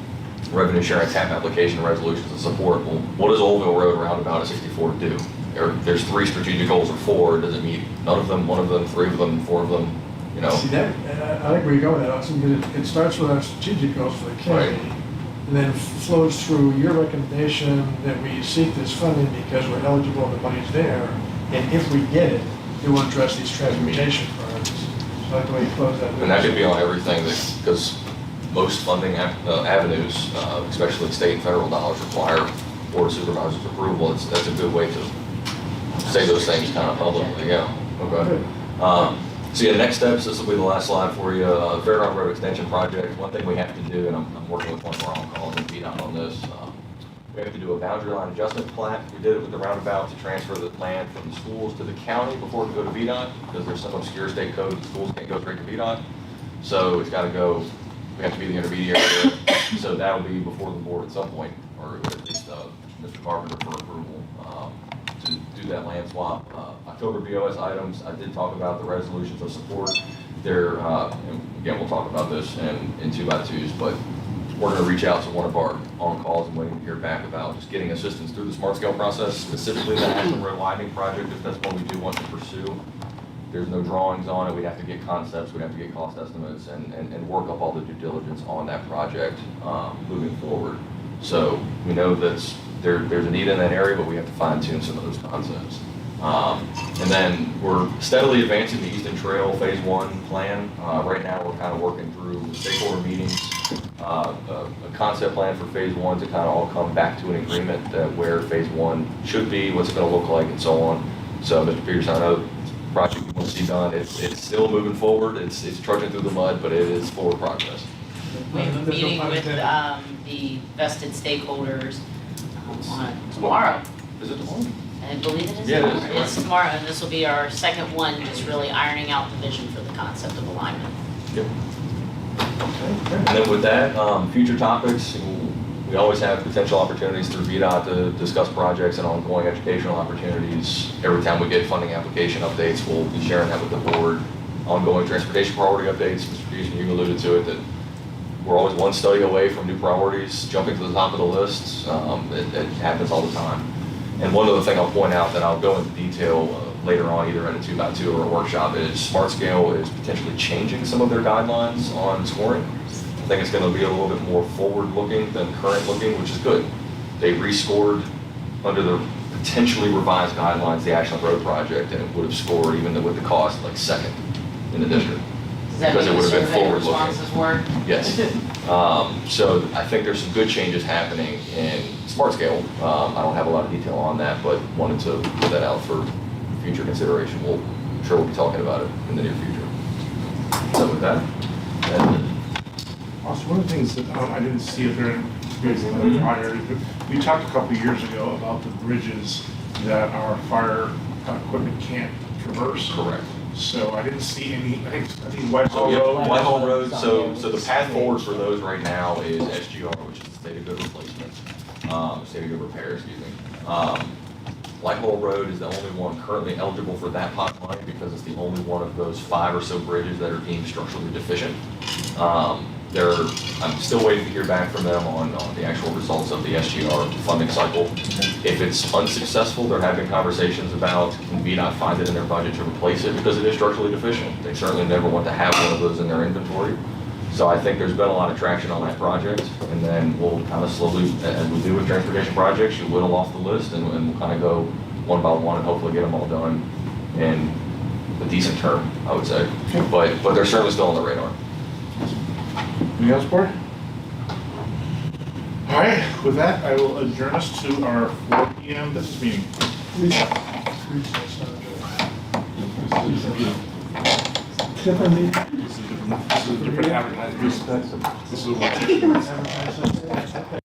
revenue sharing TAP application resolutions of support. Well, what does Oldville Road roundabout at 64 do? There's 3 strategic goals or 4, does it meet none of them, one of them, 3 of them, 4 of them, See that, I like where you're going with that, Austin, because it starts with our strategic goals for the county, Right. and then flows through your recommendation that we seek this funding because we're eligible and the money's there, and if we get it, it will address these transportation priorities. So I like the way you close that. And that could be on everything because most funding avenues, especially state and federal dollars, require board of supervisors approval. That's a good way to say those things kind of publicly, yeah. Okay. So yeah, next steps, this will be the last slide for you. Fairground Road Extension Project, one thing we have to do, and I'm working with one of our on-calls and beat on this, we have to do a boundary line adjustment plat. We did it with the roundabout to transfer the land from the schools to the county before it can go to VDOT, because there's some obscure state code, the schools can't go straight to VDOT. So it's got to go, we have to be the intermediary there. So that will be before the board at some point, or at least Mr. Carpenter for approval to do that land swap. October BOS items, I did talk about the resolutions of support. There, and again, we'll talk about this in 2x2s, but we're going to reach out to one of our on-calls and waiting to hear back about just getting assistance through the smart scale process, specifically the Ashland Road widening project, if that's one we do want to pursue. There's no drawings on it, we'd have to get concepts, we'd have to get cost estimates and work up all the due diligence on that project moving forward. So we know that there's a need in that area, but we have to fine tune some of those concepts. And then we're steadily advancing the Eastern Trail Phase 1 plan. Right now, we're kind of working through stakeholder meetings, a concept plan for Phase 1 to kind of all come back to an agreement that where Phase 1 should be, what's it going to look like, and so on. So, Mr. Peterson, I know the project you want to see done, it's still moving forward. It's trudging through the mud, but it is forward progress. We have a meeting with the vested stakeholders on tomorrow. Is it tomorrow? I believe it is. Yeah, it is. It's tomorrow, and this will be our second one, just really ironing out the vision for the concept of alignment. Yep. And then with that, future topics, we always have potential opportunities through VDOT to discuss projects and ongoing educational opportunities. Every time we get funding application updates, we'll be sharing that with the board. Ongoing transportation priority updates, Mr. Peterson, you alluded to it, that we're always one study away from new priorities jumping to the top of the list. It happens all the time. And one other thing I'll point out that I'll go into detail later on, either at a 2x2 or a workshop, is Smart Scale is potentially changing some of their guidelines on scoring. I think it's going to be a little bit more forward-looking than current-looking, which is good. They rescored under the potentially revised guidelines the Ashland Road project, and it would have scored, even with the cost, like second in the district. Does that Because it mean the would have been survey forward-looking. responses were? Yes. So I think there's some good changes happening in Smart Scale. I don't have a lot of detail on that, but wanted to put that out for future consideration. I'm sure we'll be talking about it in the near future. So with that, Also, one of the things that I didn't see it during the prior, we talked a couple of years ago about the bridges that our fire equipment can't traverse. correct. So I didn't see any, I think Whitehall Oh, yeah, Road. Whitehall Road, so the path forward for those right now is SGR, which is the State of Good Replacement, State of Good Repair, excuse me. Whitehall Road is the only one currently eligible for that pot money because it's the only one of those 5 or so bridges that are deemed structurally deficient. I'm still waiting to hear back from them on the actual results of the SGR funding cycle. If it's unsuccessful, they're having conversations about can VDOT find it in their budget to replace it because it is structurally deficient. They certainly never want to have one of those in their inventory. So I think there's been a lot of traction on that project, and then we'll kind of slowly, as we do with transportation projects, you whittle off the list and we'll kind of go one by one and hopefully get them all done in a decent term, I would say. But they're certainly still on the radar. Anything else, board? All right, with that, I will adjourn us to our 4 p.m. business meeting. Recess, not adjourned. Different meeting? This is a different advertising. This is what.